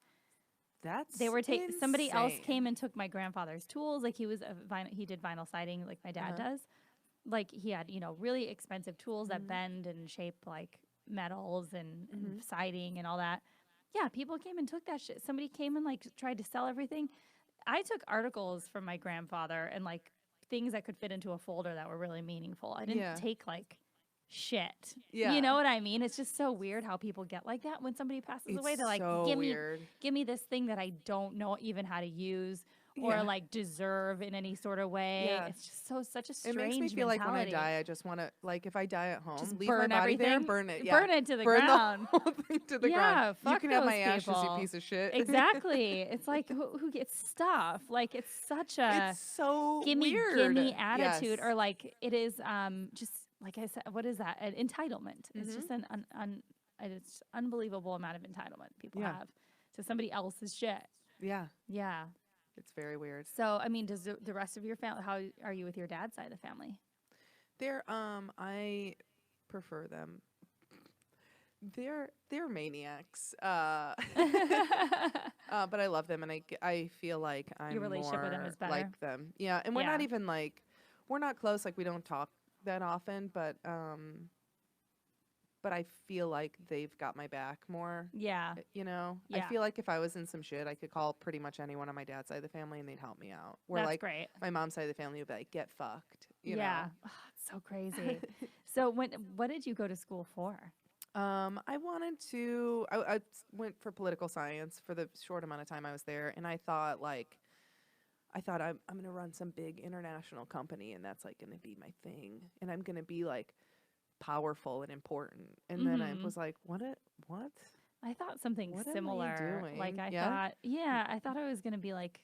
They were somebody else came and took my grandfather's tools. Like he did vinyl siding like my dad does. Like he had, really expensive tools that bend and shape like metals and siding and all that. Yeah, people came and took that shit. Somebody came and like tried to sell everything. I took articles from my grandfather and like things that could fit into a folder that were really meaningful. I didn't take like shit. Yeah. You know what I mean? It's just so weird how people get like that when somebody passes away. They're like, give me this thing that I don't know even how to use, or like deserve in any sort of way. Yeah. It's just such a strange mentality. It makes me feel like when I die, I just want to, like, if I die at home, just leave burn my body everything. there and burn it. Burn it to the ground. The whole thing to the ground. Fuck, you can have my ashes, you piece of shit. Exactly. It's like, who gets stuff? Like, it's such a it's so gimme attitude, yes. or like it is just like I said, what is that? An entitlement. It's just it's unbelievable amount of entitlement people have to somebody else's shit. Yeah. Yeah. It's very weird. So, I mean, does the rest of your family, how are you with your dad's side of the family? I prefer them. They're maniacs. But I love them, and I feel like I'm your relationship more with them is better. like them. Yeah, and we're not even like, we're not close. Like, we don't talk that often, but I feel like they've got my back more. Yeah. You know? Yeah. I feel like if I was in some shit, I could call pretty much anyone on my dad's side of the family and they'd help me out. Where, that's like, great. My mom's side of the family would be like, get fucked. You know? Oh, it's so crazy. So what did you go to school for? I wanted to, I went for political science for the short amount of time I was there. And I thought I'm going to run some big international company and that's like going to be my thing. And I'm going to be like powerful and important. And then I was like, what? I thought something similar. Doing? Like I thought I was going to be like,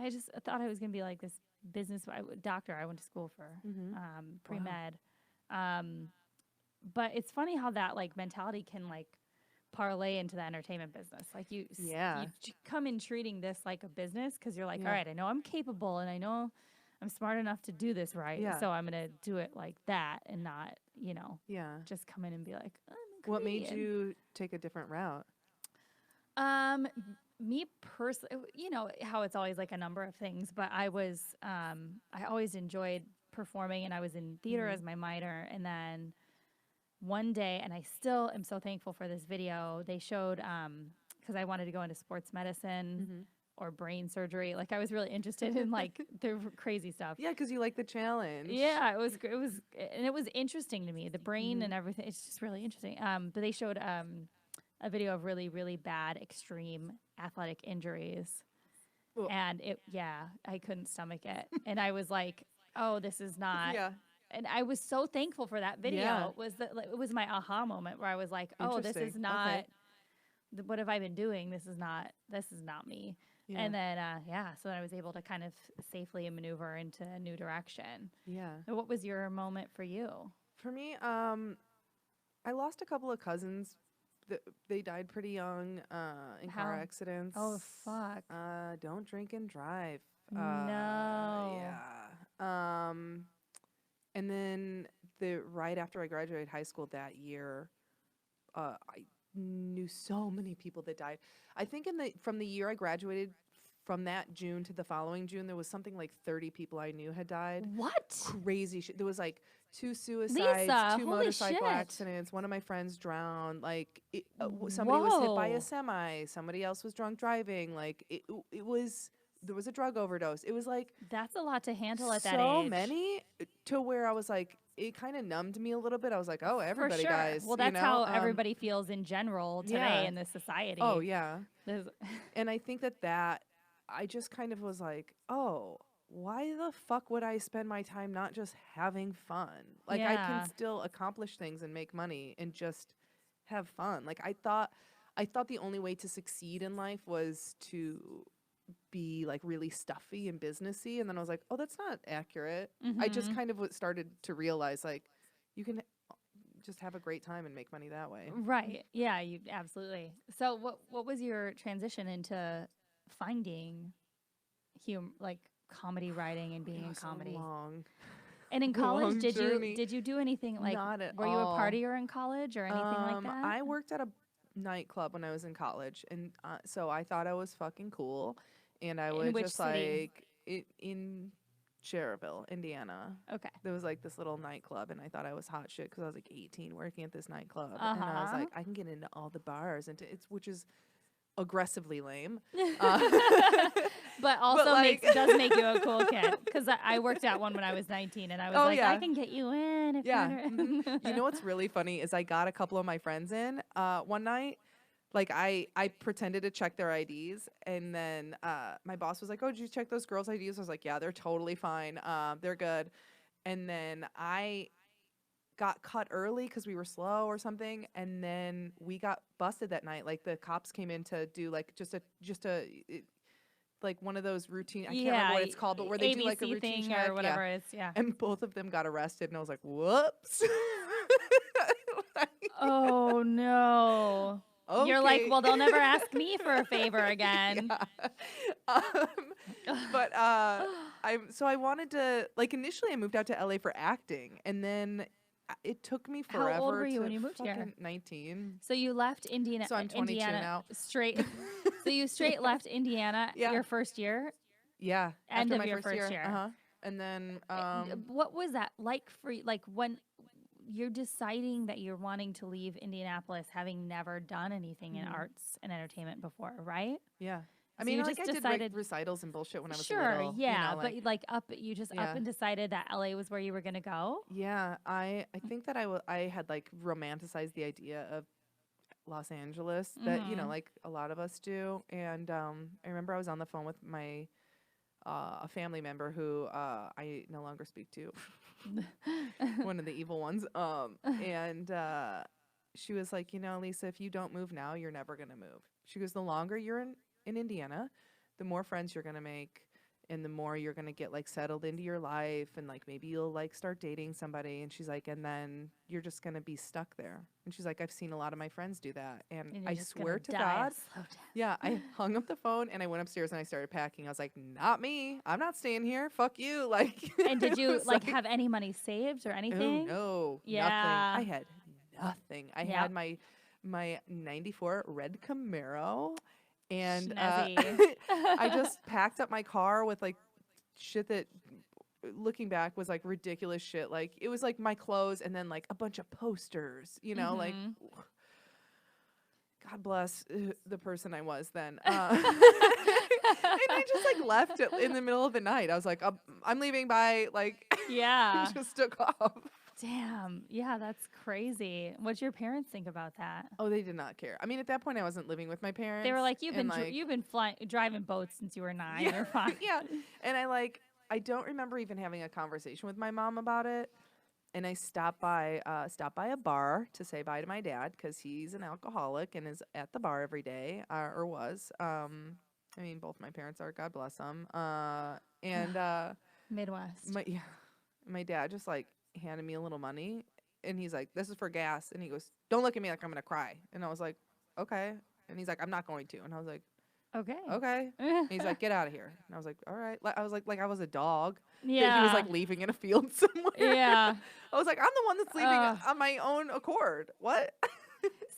I thought I was going to be like this business doctor. I went to school for pre-med. Wow. But it's funny how that like mentality can like parlay into the entertainment business. Like you come in treating this like a business because you're like, all right, I know I'm capable and I know I'm smart enough to do this right. Yeah. So I'm going to do it like that and not, just come in and be like, I'm a comedian. What made you take a different route? Me personally, how it's always like a number of things, but I always enjoyed performing and I was in theater as my minor. And then one day, and I still am so thankful for this video, they showed, because I wanted to go into sports medicine or brain surgery. Like I was really interested in like the crazy stuff. Yeah, because you like the challenge. Yeah, it was interesting to me, the brain and everything. It's just really interesting. But they showed a video of really, really bad, extreme athletic injuries. Ooh. And I couldn't stomach it. And I was like, oh, this is not. Yeah. And I was so thankful for that video. Yeah. It was my aha moment where I was like, oh, this is not, what have I been doing? This is not me. Yeah. And then, so I was able to kind of safely maneuver into a new direction. Yeah. So what was your moment for you? For me, I lost a couple of cousins. They died pretty young in car accidents. Oh, fuck. Don't drink and drive. No. Yeah. And then right after I graduated high school that year, I knew so many people that died. I think from the year I graduated, from that June to the following June, there was something like 30 people I knew had died. What? Crazy shit. There was like 2 suicides, Lisa, 2 motorcycle accidents. One of my friends drowned. Like somebody was hit by a semi. Somebody else was drunk driving. Like there was a drug overdose. It was like, that's a lot to handle at that age. So many, to where I was like, it kind of numbed me a little bit. I was like, oh, everybody dies. Well, that's how everybody feels in general today in this society. Oh, yeah. And I think that I just kind of was like, oh, why the fuck would I spend my time not just having fun? Like, I can still accomplish things and make money and just have fun. Like, I thought the only way to succeed in life was to be like really stuffy and businessy, and then I was like, oh, that's not accurate. I just kind of started to realize like you can just have a great time and make money that way. Right. Yeah, you absolutely. So what was your transition into finding like comedy writing and being in comedy? So long. And in college, did you do anything like, not at were you a partier in college or anything like that? I worked at a nightclub when I was in college, and so I thought I was fucking cool, and I would just city? Like in Cherville, Indiana. Okay. There was like this little nightclub, and I thought I was hot shit because I was like 18 working at this nightclub, and I was like, I can get into all the bars, and which is aggressively lame. But also does make you a cool kid, because I worked at one when I was 19, and I was I can get you in if You know what's really funny is I got a couple of my friends in one night. Like I pretended to check their IDs, and then my boss was like, "Oh, did you check those girls' IDs?" I was like, "Yeah, they're totally fine. They're good." And then I got cut early because we were slow or something, and then we got busted that night. Like the cops came in to do like like one of those routine. I can't remember what it's called, but where they ABC do like a routine thing check or whatever it is. Yeah. And both of them got arrested, and I was like, "Whoops." Oh no. Okay. You're like, well, they'll never ask me for a favor again. um, but I wanted to, like, initially I moved out to LA for acting, and then it took me forever. How old were you when you moved here? 19. So you left Indiana. So I'm 22 Indiana now. Straight. So you straight left Indiana your first year? Yeah. End after of my your first year. Uh-huh. And then what was that like for you? Like when you're deciding that you're wanting to leave Indianapolis, having never done anything in arts and entertainment before, right? Yeah. I So mean, you like just I decided did recitals and bullshit when I was sure, little. yeah, you know, but like you just up and decided that LA was where you were gonna go. Yeah, I think that I had like romanticized the idea of Los Angeles that like a lot of us do, and I remember I was on the phone with my a family member who I no longer speak to, one of the evil ones, and she was like, Lisa, if you don't move now, you're never gonna move. She goes, the longer you're in Indiana, the more friends you're gonna make, and the more you're gonna get like settled into your life, and like maybe you'll like start dating somebody. And she's like, and then you're just gonna be stuck there. And she's like, I've seen a lot of my friends do that, and I swear to God, yeah, I hung up the phone and I went upstairs and I started packing. I was like, not me. I'm not staying here. Fuck you. Like, and did you like have any money saved or anything? Oh, no, yeah, nothing. I had nothing. I had my 94 red Camaro. And I just packed up my car with like shit that, looking back, was like ridiculous shit. Like it was like my clothes and then like a bunch of posters, like God bless the person I was then. And I just like left it in the middle of the night. I was like, I'm leaving by like, yeah, just took off. Damn. Yeah, that's crazy. What'd your parents think about that? Oh, they did not care. I mean, at that point, I wasn't living with my parents. They were like, you've been driving boats since you were 9. Yeah, you're fine. Yeah. And I don't remember even having a conversation with my mom about it. And I stopped by a bar to say bye to my dad because he's an alcoholic and is at the bar every day, or was. I mean, both my parents are. God bless them. And Midwest. My dad just like handed me a little money, and he's like, this is for gas, and he goes, don't look at me like I'm gonna cry. And I was like, okay. And he's like, I'm not going to. And I was like, okay. And he's like, get out of here. And I was like, all right. I was like I was a dog that he was like leaving in a field somewhere. Yeah. I was like, I'm the one that's leaving on my own accord. What?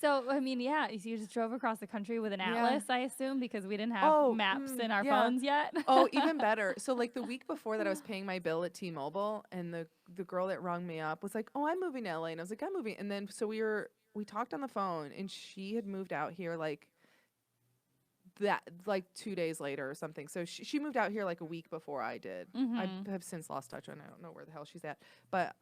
So, I mean, yeah, you just drove across the country with an atlas, I assume, because we didn't have maps in our phones yet. Oh, even better. So, like, the week before that, I was paying my bill at T-Mobile, and the girl that rung me up was like, oh, I'm moving to LA. And I was like, I'm moving. And then, so we talked on the phone, and she had moved out here, like 2 days later or something. So she moved out here like a week before I did. I have since lost touch, and I don't know where the hell she's at. But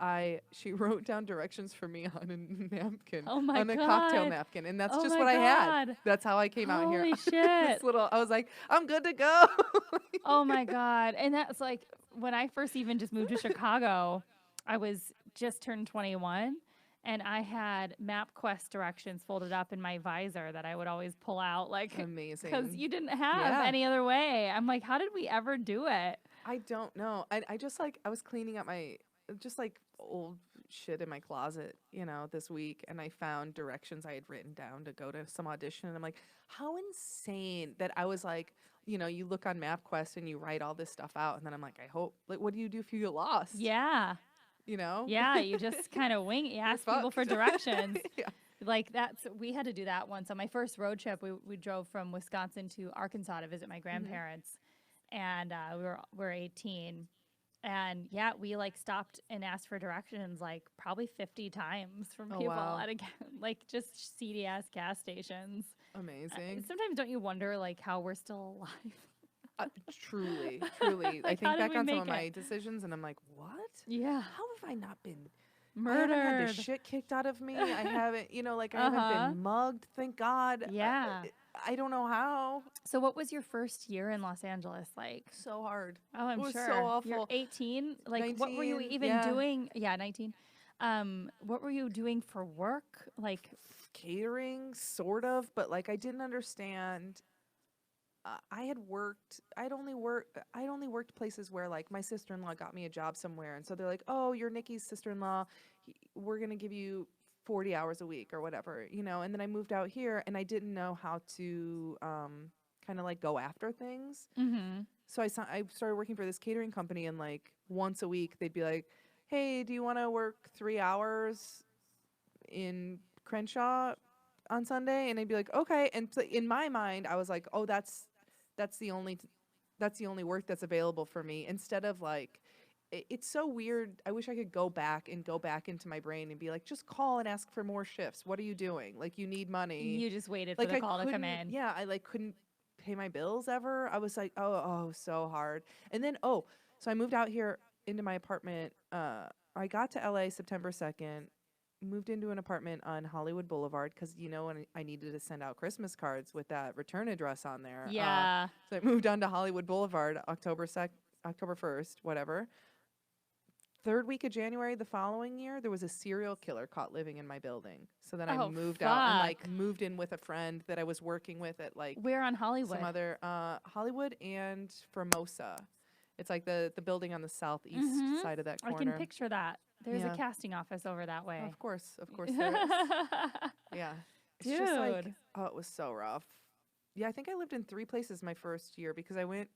she wrote down directions for me on a napkin, on a cocktail napkin, and that's just what I had. That's how I came out here. Holy shit! I was like, I'm good to go. Oh my God! And that's like when I first even just moved to Chicago. I was just turned 21. And I had MapQuest directions folded up in my visor that I would always pull out, like, amazing, because you didn't have any other way. I'm like, how did we ever do it? I don't know. I just I was cleaning up my old shit in my closet, this week, and I found directions I had written down to go to some audition, and I'm like, how insane that I was like, you look on MapQuest and you write all this stuff out, and then I'm like, I hope, like, what do you do if you get lost? Yeah. Yeah, you just kind of wing. You ask people for directions. Yeah. Like we had to do that once on my first road trip. We drove from Wisconsin to Arkansas to visit my grandparents, and we were 18, and we like stopped and asked for directions like probably 50 times from people at like just CDS gas stations. Amazing. Sometimes don't you wonder like how we're still alive? Truly. Like, I think back on some of my decisions, and I'm like, what? Yeah. How have I not been Murdered. I haven't had the shit kicked out of me. I haven't, I haven't been mugged, thank God. Yeah. I don't know how. So what was your first year in Los Angeles like? So hard. Oh, I'm it was sure. so awful. You're 18. Like, 19, what were you even doing? Yeah, 19. What were you doing for work? Like catering, sort of, but like I didn't understand. I'd only worked places where like my sister-in-law got me a job somewhere, and so they're like, oh, you're Nikki's sister-in-law, we're gonna give you 40 hours a week or whatever, and then I moved out here and I didn't know how to kind of like go after things. So I started working for this catering company, and like once a week they'd be like, hey, do you want to work 3 hours in Crenshaw on Sunday? And I'd be like, okay. And in my mind I was like, oh, that's the only work that's available for me. Instead of like, it's so weird. I wish I could go back into my brain and be like, just call and ask for more shifts. What are you doing? Like, you need money. You just waited for the call to come in. Yeah, I like couldn't pay my bills ever. I was like, oh, so hard. And then so I moved out here into my apartment. I got to LA September 2nd. Moved into an apartment on Hollywood Boulevard because, when I needed to send out Christmas cards with that return address on there. Yeah. So I moved on to Hollywood Boulevard October 1st, whatever. Third week of January the following year, there was a serial killer caught living in my building. So then I moved out and like moved in with a friend that I was working with at like where on Hollywood? Some other Hollywood and Formosa. It's like the building on the southeast side of that corner. I can picture that. There's a casting office over that way. Of course there is. Yeah. It's just like, it was so rough. Yeah, I think I lived in 3 places my first year because I went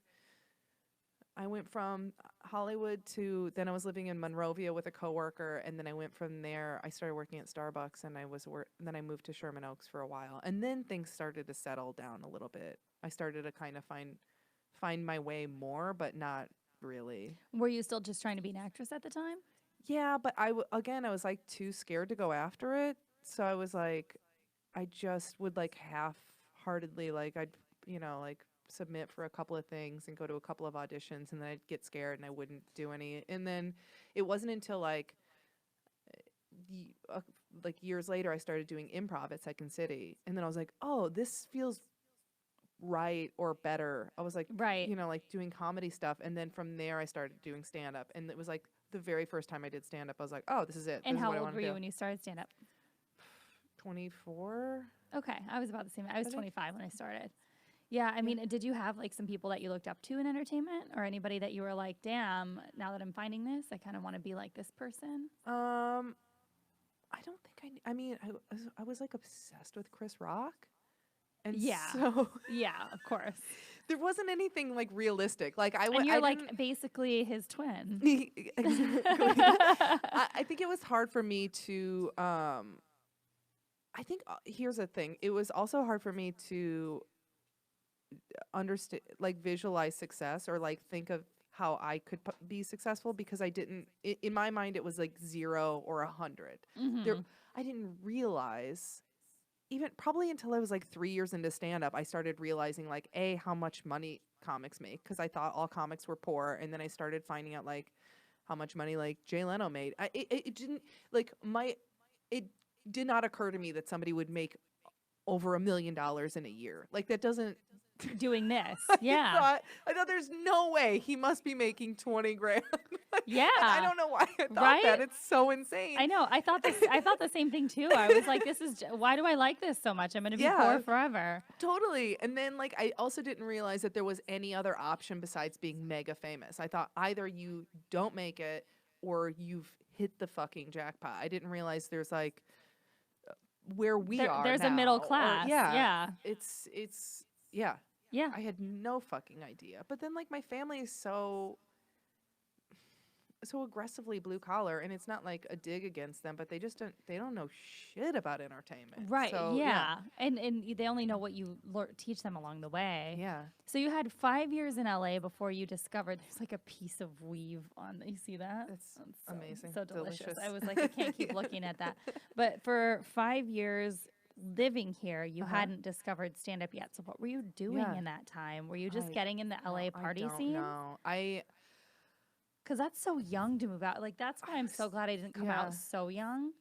from Hollywood to, then I was living in Monrovia with a coworker, and then I went from there. I started working at Starbucks, and then I moved to Sherman Oaks for a while, and then things started to settle down a little bit. I started to kind of find my way more, but not really. Were you still just trying to be an actress at the time? Yeah, but I was like too scared to go after it. So I was like, I just would like half-heartedly, like I'd, like submit for a couple of things and go to a couple of auditions, and then I'd get scared and I wouldn't do any. And then it wasn't until like years later I started doing improv at Second City, and then I was like, oh, this feels right or better. I was like, right, like doing comedy stuff, and then from there I started doing stand-up, and it was like the very first time I did stand-up, I was like, oh, this is it. And how old were you when you started stand-up? 24. Okay, I was about the same. I was 25 when I started. Yeah, I mean, did you have like some people that you looked up to in entertainment, or anybody that you were like, damn, now that I'm finding this, I kind of want to be like this person? I don't think I mean, I was like obsessed with Chris Rock. And so yeah, of course. There wasn't anything like realistic. Like and you're like basically his twin. Exactly. I think it was hard for me to. I think here's the thing. It was also hard for me to understand, like visualize success, or like think of how I could be successful, because I didn't. In my mind, it was like 0 or 100. I didn't realize. Even probably until I was like 3 years into stand-up, I started realizing like how much money comics make, because I thought all comics were poor, and then I started finding out like how much money like Jay Leno made. It didn't like it did not occur to me that somebody would make over $1 million in a year. Like that doesn't. Doing this, yeah. I thought there's no way he must be making 20 grand. Yeah, and I don't know why I thought that. It's so insane. I know. I thought the same thing too. I was like, why do I like this so much? I'm gonna be poor forever. Totally. And then like I also didn't realize that there was any other option besides being mega famous. I thought either you don't make it or you've hit the fucking jackpot. I didn't realize there's like where there's now, a middle class. It's yeah. Yeah. I had no fucking idea. But then like my family is so aggressively blue collar, and it's not like a dig against them, but they don't know shit about entertainment. Right. So, yeah. And they only know what you teach them along the way. Yeah. So you had 5 years in LA before you discovered there's like a piece of weave on. You see that? That's amazing. So delicious. I was like, I can't keep looking at that. But for 5 years living here, you hadn't discovered stand-up yet. So what were you doing in that time? Were you just getting in the LA party scene? No, Because that's so young to move out. Like, that's why I'm so glad I didn't come out so young.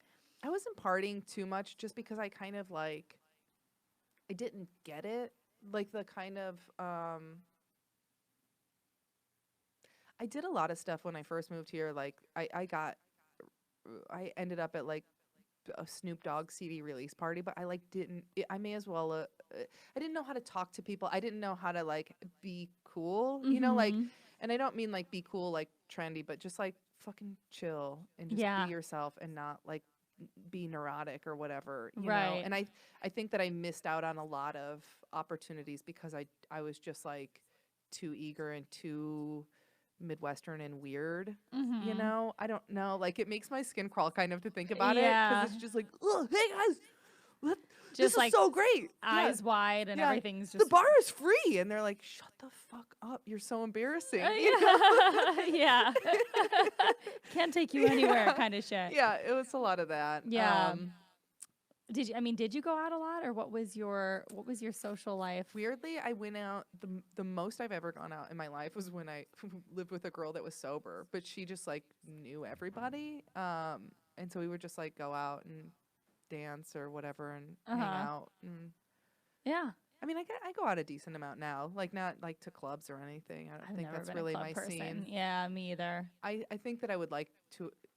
I wasn't partying too much just because I kind of like, I didn't get it. Like the kind of, I did a lot of stuff when I first moved here. Like I ended up at like a Snoop Dogg CD release party, but I like didn't, I may as well, I didn't know how to talk to people. I didn't know how to like be cool, you know, like, and I don't mean like be cool, like trendy, but just like fucking chill and just be yourself and not like be neurotic or whatever, you know? And I think that I missed out on a lot of opportunities because I was just like too eager and too Midwestern and weird, you know? I don't know. Like, it makes my skin crawl kind of to think about it because it's just like, oh, hey guys, this is so great. Eyes wide and everything's just. The bar is free. And they're like, shut the fuck up. You're so embarrassing. Yeah. Can't take you anywhere kind of shit. Yeah, it was a lot of that. Yeah. Did you go out a lot, or what was your social life? Weirdly, I went out the most I've ever gone out in my life was when I lived with a girl that was sober, but she just like knew everybody. And so we would just like go out and dance or whatever and hang out. And yeah. I mean, I go out a decent amount now, like not like to clubs or anything. I don't think that's really my scene. Yeah, me either. I think that I would like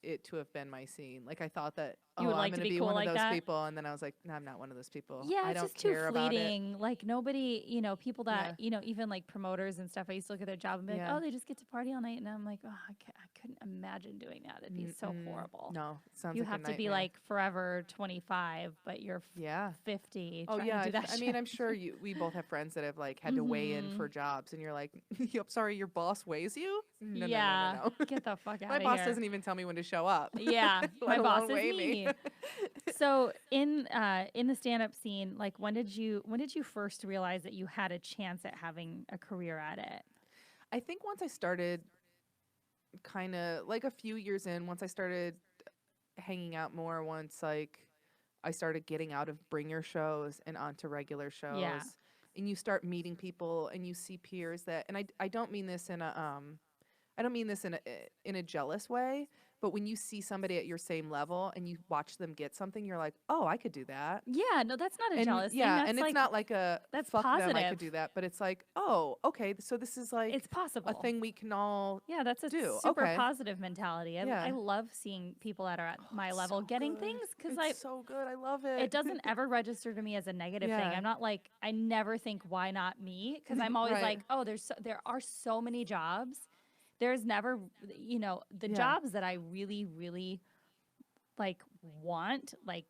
it to have been my scene. Like I thought that I'm going to be cool one like of those that? people, and then I was like, no, I'm not one of those people. Yeah, I it's don't just too care about it. fleeting. Like nobody, people that even like promoters and stuff. I used to look at their job and be like, oh, they just get to party all night, and I'm like, oh, I couldn't imagine doing that. It'd be so horrible. No, it sounds you like have a to be nightmare. like forever 25, but you're 50. Oh trying yeah, to do that I mean, I'm sure we both have friends that have like had to weigh in for jobs, and you're like, I'm sorry, your boss weighs you? No, no. Get the fuck out of here. My boss doesn't even tell me when to show up. Yeah, my boss is weigh me. So in the stand-up scene, like when did you first realize that you had a chance at having a career at it? I think once I started kind of like a few years in, once I started hanging out more, once like I started getting out of bringer shows and onto regular shows. Yeah. And you start meeting people and you see peers that, and I don't mean this in a I don't mean this in a jealous way, but when you see somebody at your same level and you watch them get something, you're like, oh, I could do that. Yeah, no, that's not a jealous thing. Yeah, that's and like, it's not like that's fuck positive. them, I could do that, but it's like, oh, okay, so this is like it's possible. a thing we can all that's a do. super positive mentality. I love seeing people that are at my level getting things because it's so good. I love it. It doesn't ever register to me as a negative thing. I'm not like, I never think why not me, because I'm always like, oh, there are so many jobs. There's never, the jobs that I really, really like want, like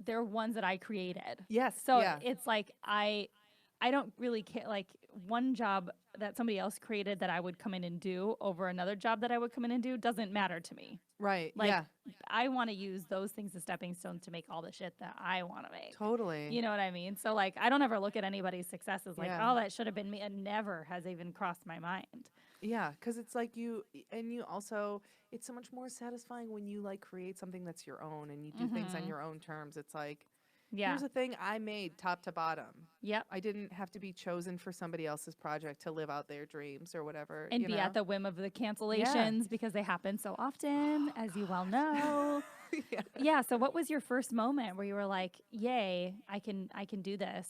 they're ones that I created. Yes. So it's like I don't really care. Like one job that somebody else created that I would come in and do over another job that I would come in and do doesn't matter to me. Right. Like I want to use those things as stepping stones to make all the shit that I want to make. Totally. You know what I mean? So like I don't ever look at anybody's successes like, oh, that should have been me. It never has even crossed my mind. Yeah, because it's like you also, it's so much more satisfying when you like create something that's your own and you do things on your own terms. It's like, here's a thing I made top to bottom. Yep. I didn't have to be chosen for somebody else's project to live out their dreams or whatever. And be at the whim of the cancellations because they happen so often, as you well know. Yeah. So what was your first moment where you were like, yay, I can do this?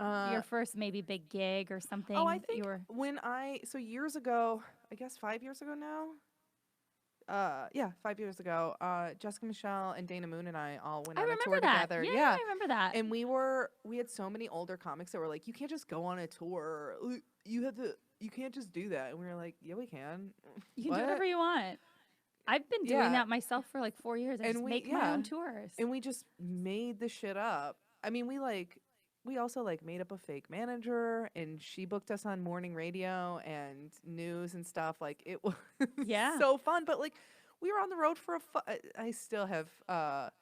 Your first maybe big gig or something? Oh, I think so years ago, I guess 5 years ago now. 5 years ago, Jessica Michelle and Dana Moon and I all went on a tour together. Yeah, I remember that. And we had so many older comics that were like, you can't just go on a tour. You can't just do that. And we were like, yeah, we can. You can do whatever you want. I've been doing that myself for like 4 years. I just make my own tours. And we just made the shit up. I mean, we also like made up a fake manager, and she booked us on morning radio and news and stuff. Like it was so fun. But like we were on the road for I still have a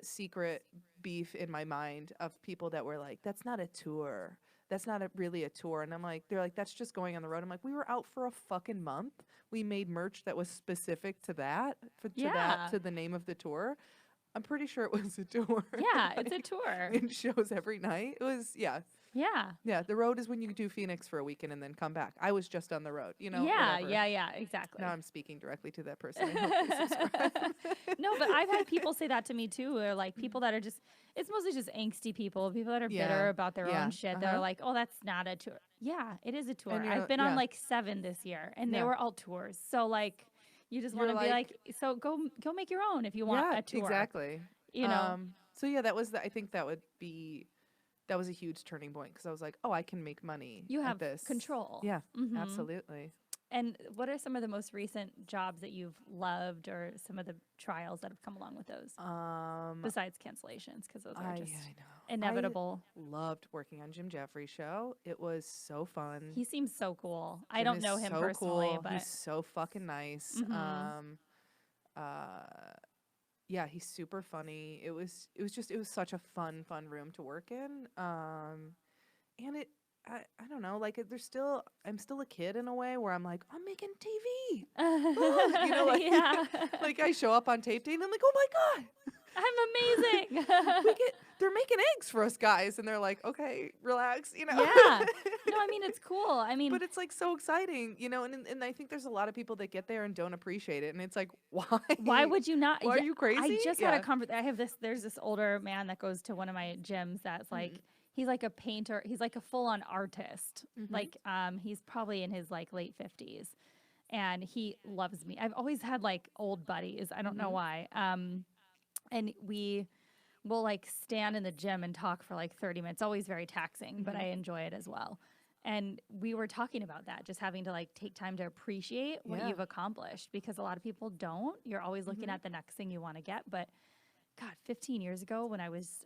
secret beef in my mind of people that were like, that's not a tour. That's not really a tour. And I'm like, they're like, that's just going on the road. I'm like, we were out for a fucking month. We made merch that was specific to that, to the name of the tour. I'm pretty sure it was a tour. Yeah, it's a tour. In shows every night. It was, Yeah. Yeah, the road is when you do Phoenix for a weekend and then come back. I was just on the road, Yeah, whatever. yeah, exactly. Now I'm speaking directly to that person. I hope they subscribe. No, but I've had people say that to me too. Or like people that are just, it's mostly just angsty people that are bitter about their own shit. That are like, oh, that's not a tour. Yeah, it is a tour. I've been on like 7 this year, and they were all tours. So like, you just want to be like, so go make your own if you want a tour. Exactly. So yeah, I think that was a huge turning point because I was like, oh, I can make money. You have this. control. Yeah, absolutely. And what are some of the most recent jobs that you've loved, or some of the trials that have come along with those? Besides cancellations, because those are just inevitable. I loved working on Jim Jeffries' show. It was so fun. He seems so cool. I don't know him personally, but he's so fucking nice. Yeah, he's super funny. It was such a fun room to work in. And I don't know, like I'm still a kid in a way where I'm like, I'm making TV. Like I show up on tape day and I'm like, oh my God, I'm amazing. They're making eggs for us guys, and they're like, okay, relax, Yeah. No, I mean, it's cool. I mean, but it's like so exciting, and I think there's a lot of people that get there and don't appreciate it, and it's like, why? Why would you not? Why are you crazy? I just had a conversation. There's this older man that goes to one of my gyms that's like, he's like a painter. He's like a full-on artist. Like, he's probably in his like late 50s, and he loves me. I've always had like old buddies. I don't know why. And we will like stand in the gym and talk for like 30 minutes. Always very taxing, but I enjoy it as well. And we were talking about that, just having to like take time to appreciate what you've accomplished, because a lot of people don't. You're always looking at the next thing you want to get. But God, 15 years ago when I was,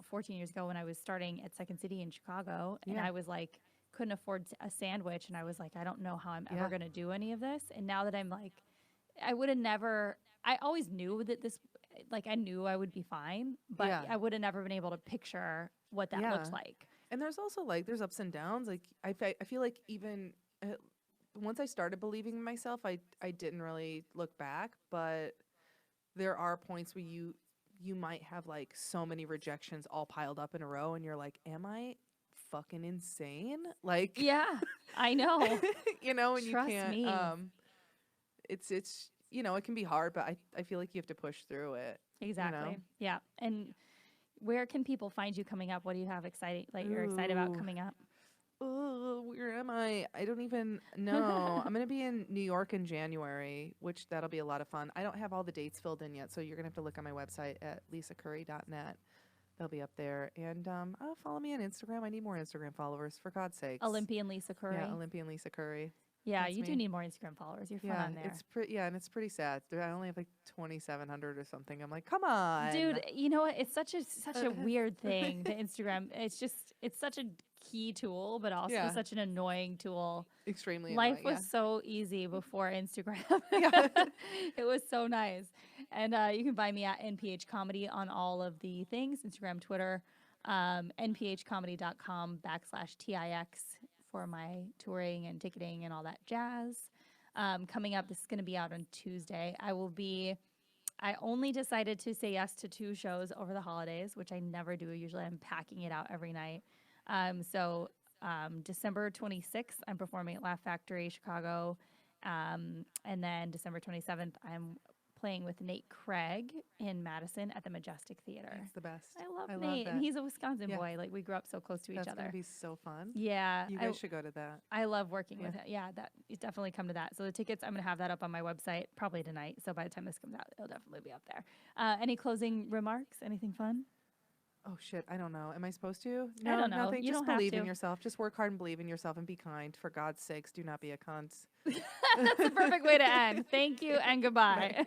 14 years ago when I was starting at Second City in Chicago, and I was like, couldn't afford a sandwich. And I was like, I don't know how I'm ever going to do any of this. And now that I'm like, I would have never, I always knew that this, like I knew I would be fine, but I would have never been able to picture what that looked like. And there's also like, there's ups and downs. Like I feel like even once I started believing in myself, I didn't really look back, but there are points where you might have like so many rejections all piled up in a row, and you're like, am I fucking insane? Like, yeah, I know. And Trust you can't, me. it's it can be hard, but I feel like you have to push through it. Exactly. Yeah. And where can people find you coming up? What do you have exciting, like you're excited about coming up? Oh, where am I? I don't even know. I'm going to be in New York in January, which that'll be a lot of fun. I don't have all the dates filled in yet, so you're going to have to look on my website at lisacurry.net. They'll be up there. And follow me on Instagram. I need more Instagram followers, for God's sakes. Olympian Lisa Curry. Yeah, Olympian Lisa Curry. Yeah, That's you me. do need more Instagram followers. You're fun on there. And it's pretty sad. I only have like 2,700 or something. I'm like, come on, dude. You know what? It's such a weird thing. The Instagram. It's such a key tool, but also such an annoying tool. Extremely. Life annoying, was so easy before Instagram. It was so nice. And you can find me at NPH Comedy on all of the things: Instagram, Twitter, nphcomedy.com/TIX. for my touring and ticketing and all that jazz. Coming up, this is going to be out on Tuesday. I only decided to say yes to 2 shows over the holidays, which I never do. Usually I'm packing it out every night. So December 26th, I'm performing at Laugh Factory, Chicago. And then December 27th, I'm playing with Nate Craig in Madison at the Majestic Theater. It's the best. I love Nate. And he's a Wisconsin boy. Like, we grew up so close to each other. That's going to be so fun. Yeah. You guys should go to that. I love working with him. Yeah, you definitely come to that. So the tickets, I'm going to have that up on my website probably tonight. So by the time this comes out, it'll definitely be up there. Any closing remarks? Anything fun? Oh, shit. I don't know. Am I supposed to? No, I don't know. Nothing. You Just don't believe have in to. yourself. Just work hard and believe in yourself and be kind. For God's sakes, do not be a cunt. That's the perfect way to end. Thank you and goodbye.